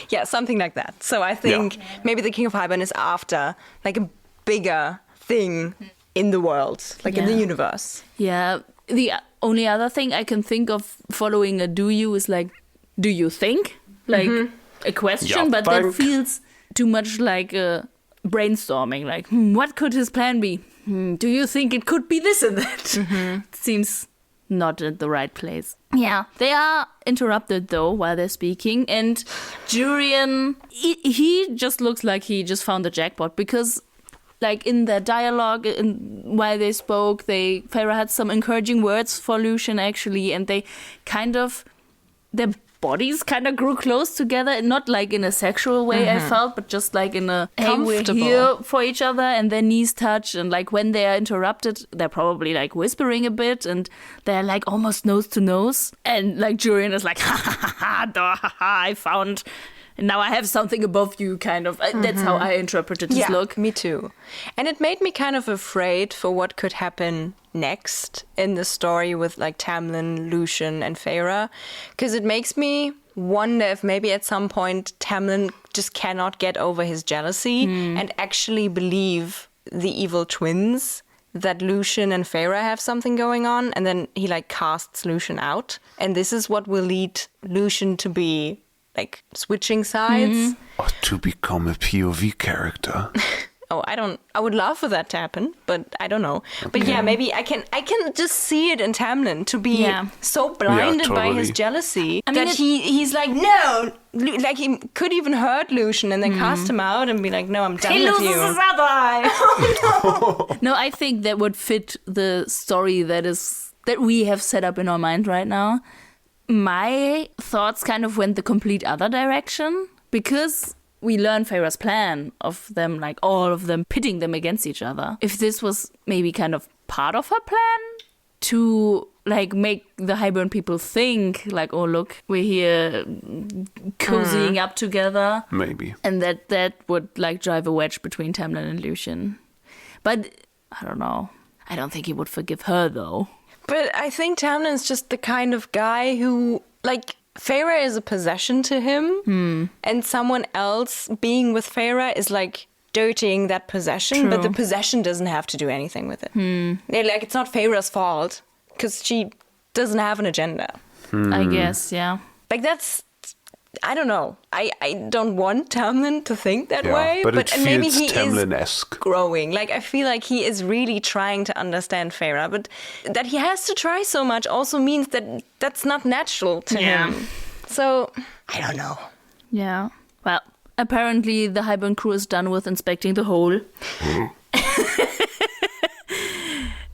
Yeah, something like that. So I think maybe the King of Highburn is after like a bigger thing in the world, like in the universe. Yeah. The only other thing I can think of following a do you is like, do you think? Like a question, but that feels too much like brainstorming. Like, what could his plan be? Do you think it could be this and that? It seems not at the right place. Yeah, they are interrupted though while they're speaking, and Jurian, he just looks like he just found the jackpot, because like in their dialogue while they spoke, Feyre had some encouraging words for Lucien actually, and they kind of, their bodies kind of grew close together, not like in a sexual way I felt, but just like in a, hey, we're here for each other, and their knees touch, and like when they are interrupted, they're probably like whispering a bit, and they're like almost nose to nose, and like Jurian is like, ha ha ha ha, I found And now I have something above you, kind of. That's how I interpreted his look. Me too. And it made me kind of afraid for what could happen next in the story with like Tamlin, Lucien, and Feyre. Because it makes me wonder if maybe at some point Tamlin just cannot get over his jealousy and actually believe the evil twins that Lucien and Feyre have something going on. And then he like casts Lucien out. And this is what will lead Lucien to be like switching sides. Or to become a POV character. I would love for that to happen, but I don't know. Okay. But yeah, maybe I can just see it in Tamlin to be so blinded by his jealousy that he's like, no, like he could even hurt Lucien and then cast him out and be like, no, I'm done with you. He loses his other eye. Oh, no. No, I think that would fit the story that we have set up in our mind right now. My thoughts kind of went the complete other direction because we learn Feyre's plan of them, like all of them pitting them against each other. If this was maybe kind of part of her plan to like make the Highburn people think like, oh, look, we're here cozying up together. Maybe. And that would like drive a wedge between Tamlin and Lucien. But I don't know. I don't think he would forgive her though. But I think Tamlin's just the kind of guy who, like, Feyre is a possession to him, and someone else being with Feyre is like dirtying that possession, but the possession doesn't have to do anything with it. Like, it's not Feyre's fault because she doesn't have an agenda. I guess, yeah. Like, that's, I don't know. I don't want Tamlin to think that way, but it feels maybe he Tamlin-esque. is growing. Like, I feel like he is really trying to understand Feyre, but that he has to try so much also means that that's not natural to him. So, I don't know. Yeah. Well, apparently the Highburn crew is done with inspecting the hole.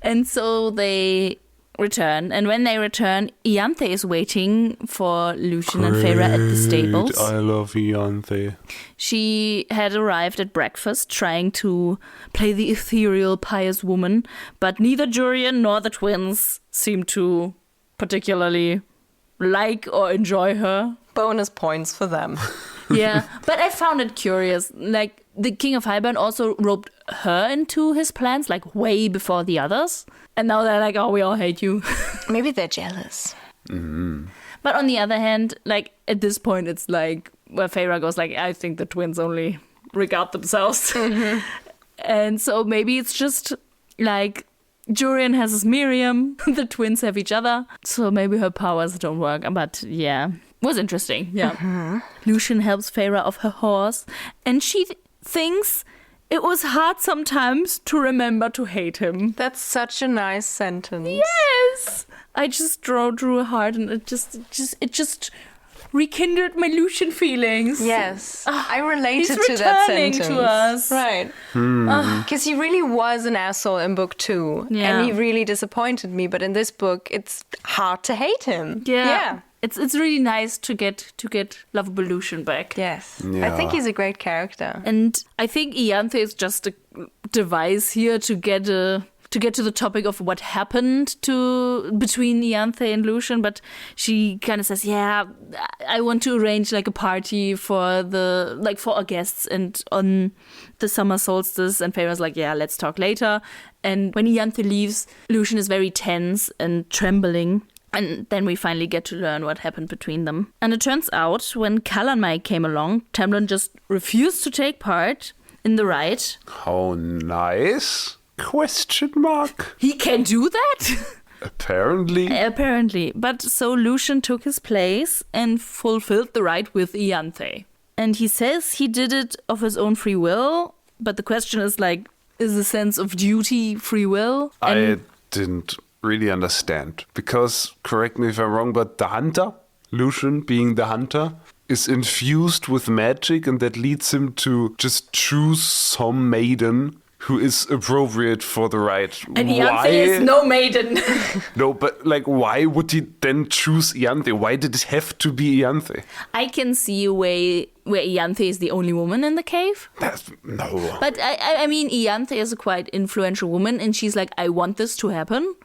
And so they return, and when they return, Ianthe is waiting for Lucien and Feyre at the stables. I love Ianthe. She had arrived at breakfast trying to play the ethereal, pious woman, but neither Jurian nor the twins seemed to particularly like or enjoy her. Bonus points for them. Yeah, but I found it curious. Like, the King of Highburn also roped her into his plans, like, way before the others. And now they're like, oh, we all hate you. Maybe they're jealous. But on the other hand, like, at this point, it's like, where Feyre goes like, I think the twins only regard themselves. And so maybe it's just, like, Jurian has his Miriam, the twins have each other. So maybe her powers don't work. But, yeah. Was interesting, yeah. Lucien helps Feyre off her horse, and she thinks it was hard sometimes to remember to hate him. That's such a nice sentence. Yes! I just drew a heart, and it just rekindled my Lucien feelings. Yes, I related to that sentence. He's returning to us. Right. Because he really was an asshole in book 2, and he really disappointed me, but in this book, it's hard to hate him. Yeah. It's really nice to get lovable Lucien back. Yes. Yeah. I think he's a great character. And I think Ianthe is just a device here to get to the topic of what happened between Ianthe and Lucien, but she kind of says, yeah, I want to arrange like a party for our guests and on the summer solstice, and Feyre's like, yeah, let's talk later. And when Ianthe leaves, Lucien is very tense and trembling. And then we finally get to learn what happened between them. And it turns out, when Cal and Meike came along, Tamlin just refused to take part in the ride. How nice? Question mark. He can do that? Apparently. But so Lucien took his place and fulfilled the rite with Ianthe. And he says he did it of his own free will. But the question is like, is the sense of duty free will? I didn't really understand, because, correct me if I'm wrong, but the hunter, Lucien being the hunter, is infused with magic, and that leads him to just choose some maiden who is appropriate for the rite. And Ianthe is no maiden. No, but like, why would he then choose Ianthe? Why did it have to be Ianthe? I can see a way where Ianthe is the only woman in the cave. No. But I mean, Ianthe is a quite influential woman, and she's like, I want this to happen.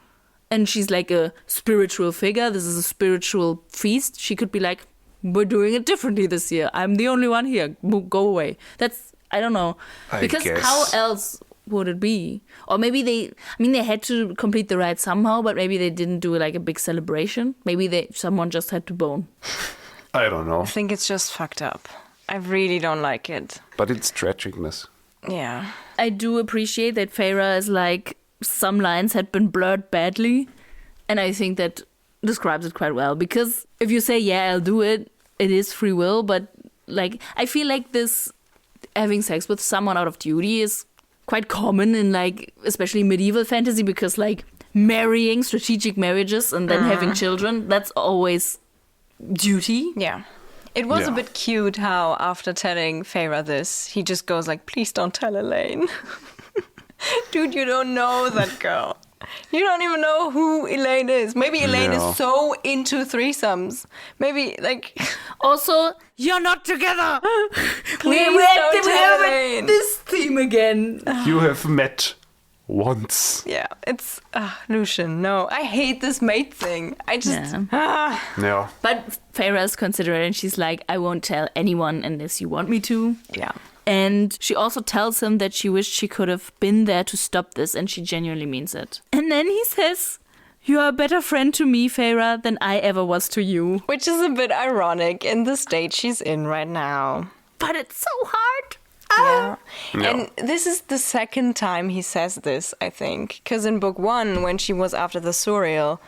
And she's like a spiritual figure. This is a spiritual feast. She could be like, we're doing it differently this year. I'm the only one here. Go away. That's, I don't know. Because how else would it be? Or maybe they had to complete the rite somehow, but maybe they didn't do like a big celebration. Maybe someone just had to bone. I don't know. I think it's just fucked up. I really don't like it. But it's tragicness. Yeah. I do appreciate that Feyre is like, some lines had been blurred badly. And I think that describes it quite well. Because if you say, yeah, I'll do it, it is free will. But like, I feel like this having sex with someone out of duty is quite common in like, especially medieval fantasy. Because like marrying, strategic marriages and then having children, that's always duty. Yeah. It was a bit cute how after telling Feyre this, he just goes like, please don't tell Elaine. Dude, you don't know that girl. You don't even know who Elaine is. Maybe Elaine is so into threesomes. Maybe like... Also, you're not together. Please don't tell Elaine. This theme again. You have met once. Yeah, it's... Lucian, no. I hate this mate thing. I just... Yeah. But Feyre is considerate and she's like, I won't tell anyone unless you want me to. Yeah. And she also tells him that she wished she could have been there to stop this, and she genuinely means it. And then he says, you are a better friend to me, Feyre, than I ever was to you. Which is a bit ironic in the state she's in right now. But it's so hard. Yeah. Yeah. And this is the second time he says this, I think. Because in book 1, when she was after the Suriel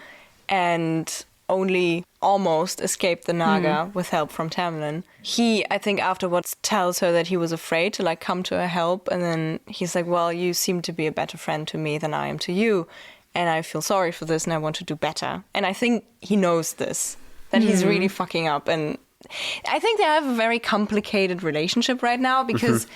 and only almost escaped the Naga with help from Tamlin, he, I think, afterwards tells her that he was afraid to like come to her help. And then he's like, well, you seem to be a better friend to me than I am to you. And I feel sorry for this and I want to do better. And I think he knows this, that he's really fucking up. And I think they have a very complicated relationship right now because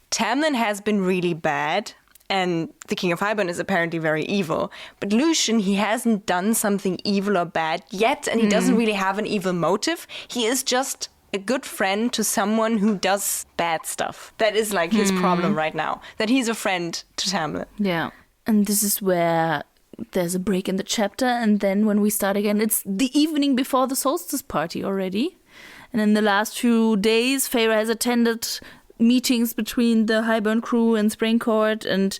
Tamlin has been really bad and the King of Hybern is apparently very evil. But Lucian, he hasn't done something evil or bad yet, and he doesn't really have an evil motive. He is just a good friend to someone who does bad stuff. That is like his problem right now, that he's a friend to Tamlin. Yeah. And this is where there's a break in the chapter, and then when we start again, it's the evening before the solstice party already. And in the last few days, Feyre has attended meetings between the Hybern crew and Spring Court, and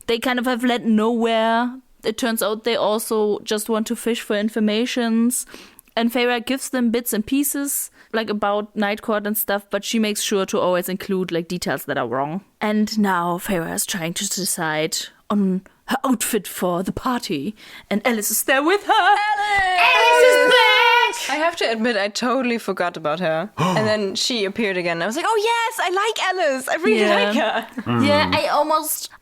they kind of have led nowhere. It turns out they also just want to fish for informations. And Feyre gives them bits and pieces, like about Night Court and stuff, but she makes sure to always include like details that are wrong. And now Feyre is trying to decide on her outfit for the party. And Alice is there with her. Alice is back! I have to admit, I totally forgot about her. And then she appeared again. I was like, oh yes, I like Alice. I really like her. Yeah,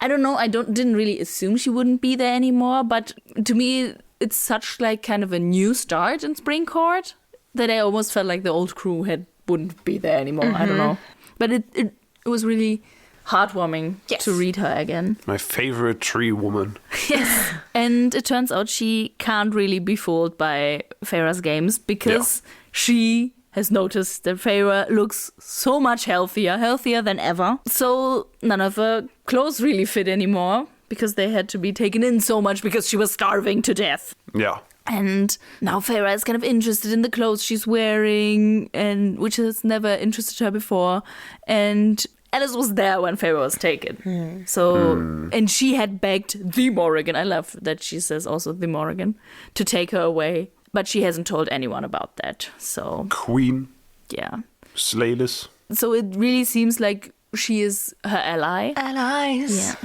I don't know, didn't really assume she wouldn't be there anymore, but to me, it's such like kind of a new start in Spring Court that I almost felt like the old crew wouldn't be there anymore. I don't know. But it was really heartwarming to read her again. My favorite tree woman. Yes. And it turns out she can't really be fooled by Feyre's games because she has noticed that Feyre looks so much healthier than ever. So none of her clothes really fit anymore because they had to be taken in so much because she was starving to death. Yeah. And now Feyre is kind of interested in the clothes she's wearing, and which has never interested her before. And Alice was there when Feyre was taken. So, and she had begged the Morrigan, I love that she says also the Morrigan, to take her away. But she hasn't told anyone about that. So Queen. Yeah. Slayless. So it really seems like she is her ally. Allies. Yeah.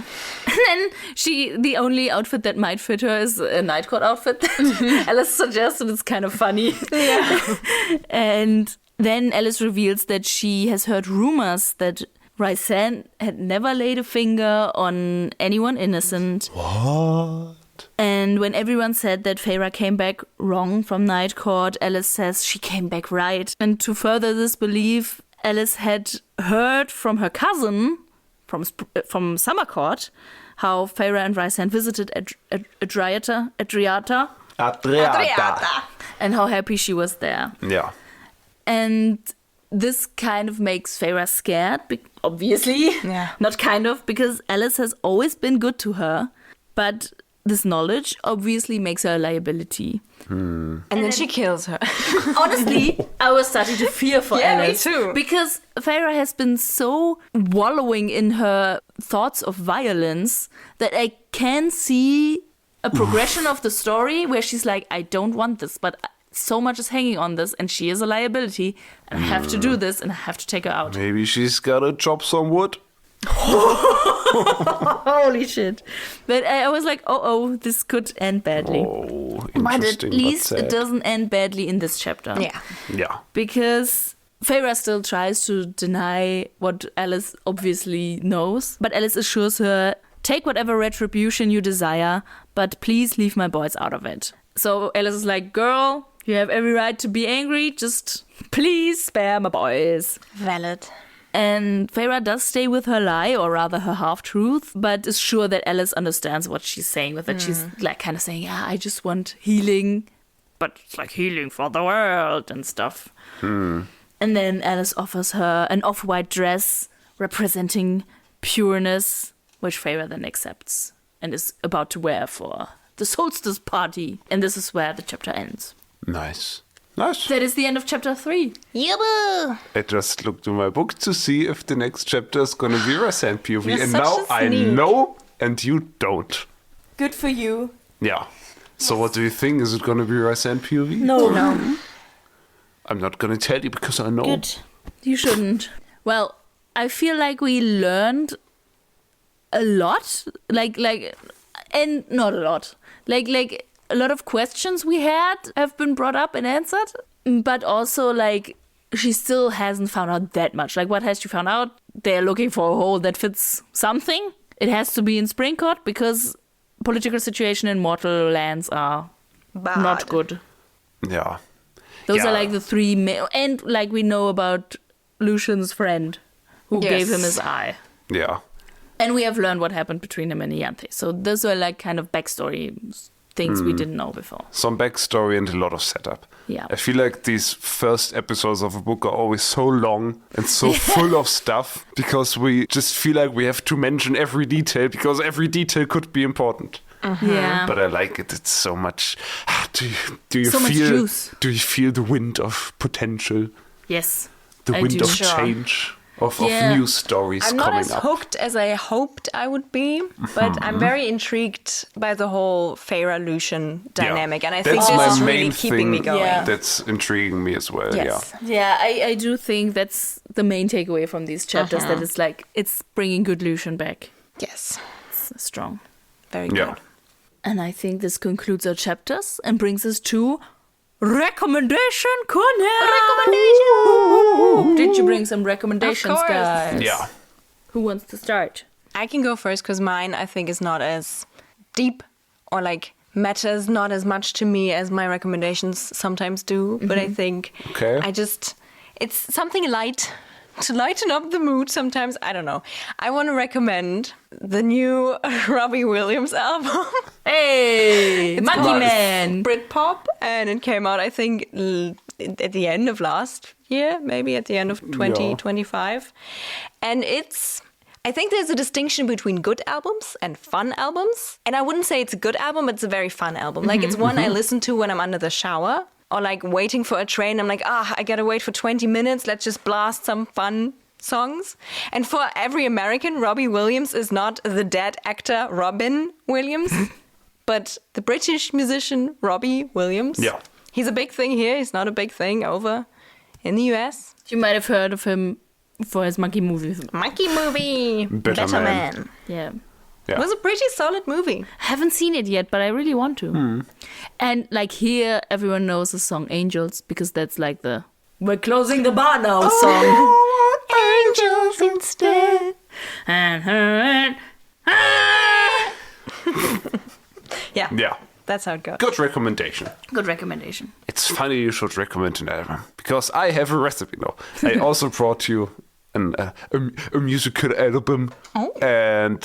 And then the only outfit that might fit her is a Night Court outfit that Alice suggested. It's kind of funny. Yeah. And then Alice reveals that she has heard rumors that Rhysand had never laid a finger on anyone innocent. What? And when everyone said that Feyre came back wrong from Night Court, Alice says she came back right. And to further this belief, Alice had heard from her cousin from Summer Court how Feyre and Rhysand visited Adriata, and how happy she was there. Yeah. And this kind of makes Feyre scared, obviously. Yeah. Not kind of, because Alice has always been good to her. But this knowledge obviously makes her a liability. And then she kills her. Honestly, I was starting to fear for Yeah, me Alice. too. Because Feyre has been so wallowing in her thoughts of violence that I can see a progression of the story where she's like, I don't want this, but so much is hanging on this, and she is a liability, and I have to do this, and I have to take her out. Maybe she's gotta chop some wood. Holy shit. But I was like, this could end badly. Oh, But at interesting. least sad. it doesn't end badly in this chapter. Yeah. Yeah. Because Feyre still tries to deny what Alice obviously knows, but Alice assures her, take whatever retribution you desire, but please leave my boys out of it. So Alice is like, girl, you have every right to be angry, just please spare my boys. Valid. And Feyre does stay with her lie, or rather her half-truth, but is sure that Alice understands what she's saying with it. She's like kind of saying, yeah, I just want healing, but it's like healing for the world and stuff. And then Alice offers her an off-white dress representing pureness, which Feyre then accepts and is about to wear for the solstice party. And this is where the chapter ends. Nice. Nice. That is the end of chapter 3. Yabba! I just looked in my book to see if the next chapter is gonna be Rasan POV, You're and such now a I sneak. know, and you don't. Good for you. Yeah. So what do you think? Is it gonna be Rasan POV? No. I'm not gonna tell you because I know. Good. You shouldn't. Well, I feel like we learned a lot. And not a lot. Like a lot of questions we had have been brought up and answered. But also, like, she still hasn't found out that much. Like, what has she found out? They're looking for a hole that fits something. It has to be in Springcourt because political situation in mortal lands are not good. Yeah. Those Yeah. are like the three and like we know about Lucian's friend who Yes. gave him his eye. Yeah. And we have learned what happened between him and Ianthe. So those are like kind of backstory things we didn't know before. Some backstory and a lot of setup. Yeah. I feel like these first episodes of a book are always so long and so full of stuff because we just feel like we have to mention every detail because every detail could be important. Yeah. But I like it. It's so much. Do you So much feel? juice. Do you feel the wind of potential? Yes. The I wind do. of Sure. change of Yeah. new stories I'm not coming as up. hooked as I hoped I would be, but I'm very intrigued by the whole Feyre-Lucian dynamic, and I think That's this my is main really keeping me thing going. Yeah. That's intriguing me as well. Yes. Yeah, I do think that's the main takeaway from these chapters, that it's like, it's bringing good Lucian back. Yes. It's strong. Very Yeah. good. And I think this concludes our chapters and brings us to Recommendation Corner! Did you bring some recommendations, Of course. guys? Yeah. Who wants to start? I can go first because mine, I think, is not as deep or like matters not as much to me as my recommendations sometimes do. But I think Okay. it's something light to lighten up the mood sometimes. I don't know. I want to recommend the new Robbie Williams album. Hey! Monkey called Man! Britpop, and it came out, I think, at the end of last year, maybe at the end of 2025. And I think there's a distinction between good albums and fun albums. And I wouldn't say it's a good album, but it's a very fun album. Like, it's one I listen to when I'm under the shower or like waiting for a train. I'm like, I gotta wait for 20 minutes. Let's just blast some fun songs. And for every American, Robbie Williams is not the dead actor Robin Williams, but the British musician Robbie Williams. Yeah. He's a big thing here. He's not a big thing over in the US. You might have heard of him for his monkey movie. Monkey movie. Better Man. Yeah. Yeah. It was a pretty solid movie. I haven't seen it yet, but I really want to. And like here, everyone knows the song Angels because that's like the "We're closing the bar now" song. Angels instead. Yeah. Yeah. That's how it goes. Good recommendation. Good recommendation. It's funny you should recommend an album because I have a recipe now. I also brought you a musical album, and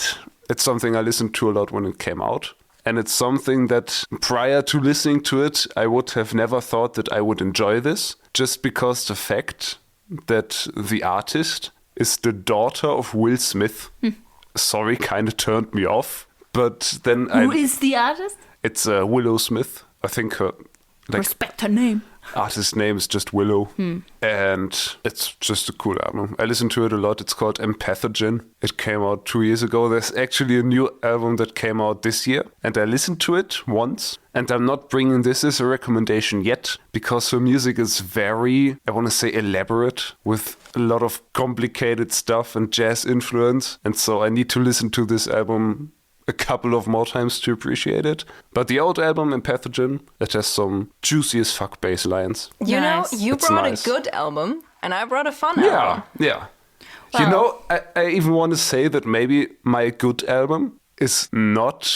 it's something I listened to a lot when it came out. And it's something that prior to listening to it, I would have never thought that I would enjoy this, just because the fact that the artist is the daughter of Will Smith, sorry, kind of turned me off. But then Who is the artist? It's Willow Smith. I think her Respect her name. artist name is just Willow. And it's just a cool album. I listen to it a lot. It's called Empathogen. It came out 2 years ago. There's actually a new album that came out this year. And I listened to it once. And I'm not bringing this as a recommendation yet, because her music is very, I want to say, elaborate, with a lot of complicated stuff and jazz influence. And so I need to listen to this album a couple of more times to appreciate it. But the old album, Empathogen, it has some juicy as fuck bass lines. You know, you It's brought nice. a good album, and I brought a fun album. Yeah. Wow. You know, I even want to say that maybe my good album is not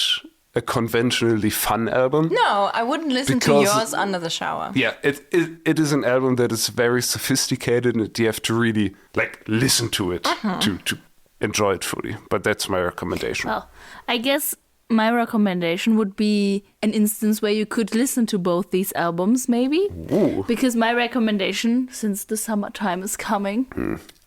a conventionally fun album. No, I wouldn't listen to Because- yours under the shower. Yeah, it is an album that is very sophisticated, and you have to really listen to it to enjoy it fully. But that's my recommendation. Well, I guess my recommendation would be an instance where you could listen to both these albums, maybe. Ooh. Because my recommendation, since the summertime is coming,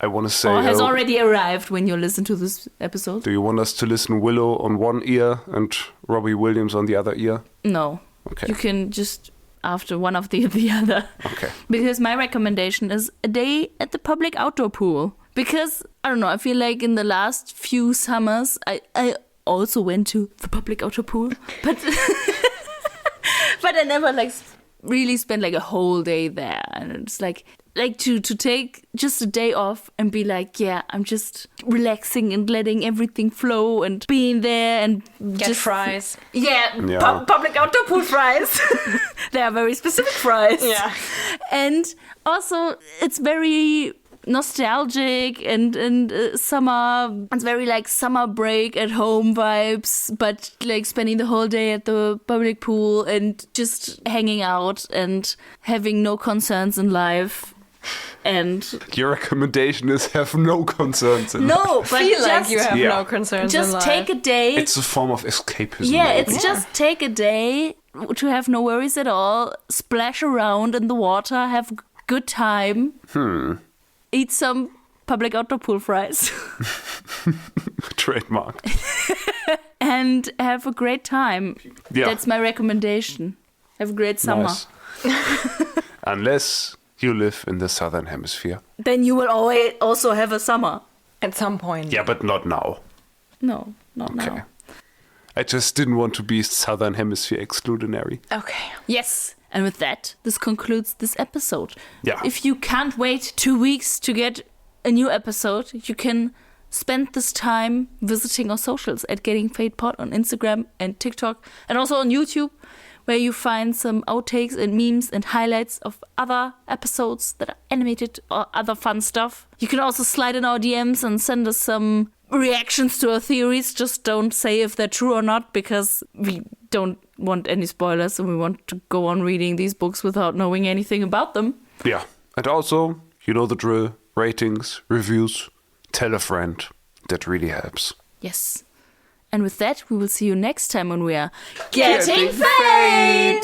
I want to say, or has already arrived when you listen to this episode. do you want us to listen Willow on one ear and Robbie Williams on the other ear? No. Okay. You can just after one of the other. Okay. Because my recommendation is a day at the public outdoor pool. Because, I don't know, I feel like in the last few summers, I also went to the public outdoor pool. But but I never really spent a whole day there. And it's to take just a day off and be I'm just relaxing and letting everything flow and being there and Get just fries. Yeah. public outdoor pool fries. They are very specific fries. Yeah. And also it's very nostalgic and summer. It's very summer break at home vibes, but spending the whole day at the public pool and just hanging out and having no concerns in life. And Your recommendation is have no concerns in life. no, but Feel like just you have Yeah. no concerns in just life. take a day. It's a form of escapism. Yeah, maybe. it's just take a day to have no worries at all, splash around in the water, have a good time, eat some public outdoor pool fries, Trademark. and have a great time. Yeah. That's my recommendation. Have a great summer. Nice. Unless you live in the southern hemisphere. Then you will always also have a summer. At some point. Yeah, but not now. No, not Okay. now. I just didn't want to be southern hemisphere exclusionary. Okay. Yes. And with that, this concludes this episode. Yeah. If you can't wait 2 weeks to get a new episode, you can spend this time visiting our socials at Getting Fae'd Pod on Instagram and TikTok, and also on YouTube, where you find some outtakes and memes and highlights of other episodes that are animated or other fun stuff. You can also slide in our DMs and send us some reactions to our theories. Just don't say if they're true or not, because we don't want any spoilers and we want to go on reading these books without knowing anything about them. Yeah. And also, you know the drill. Ratings, reviews, tell a friend. That really helps. Yes. And with that, we will see you next time when we are Getting Fae'd!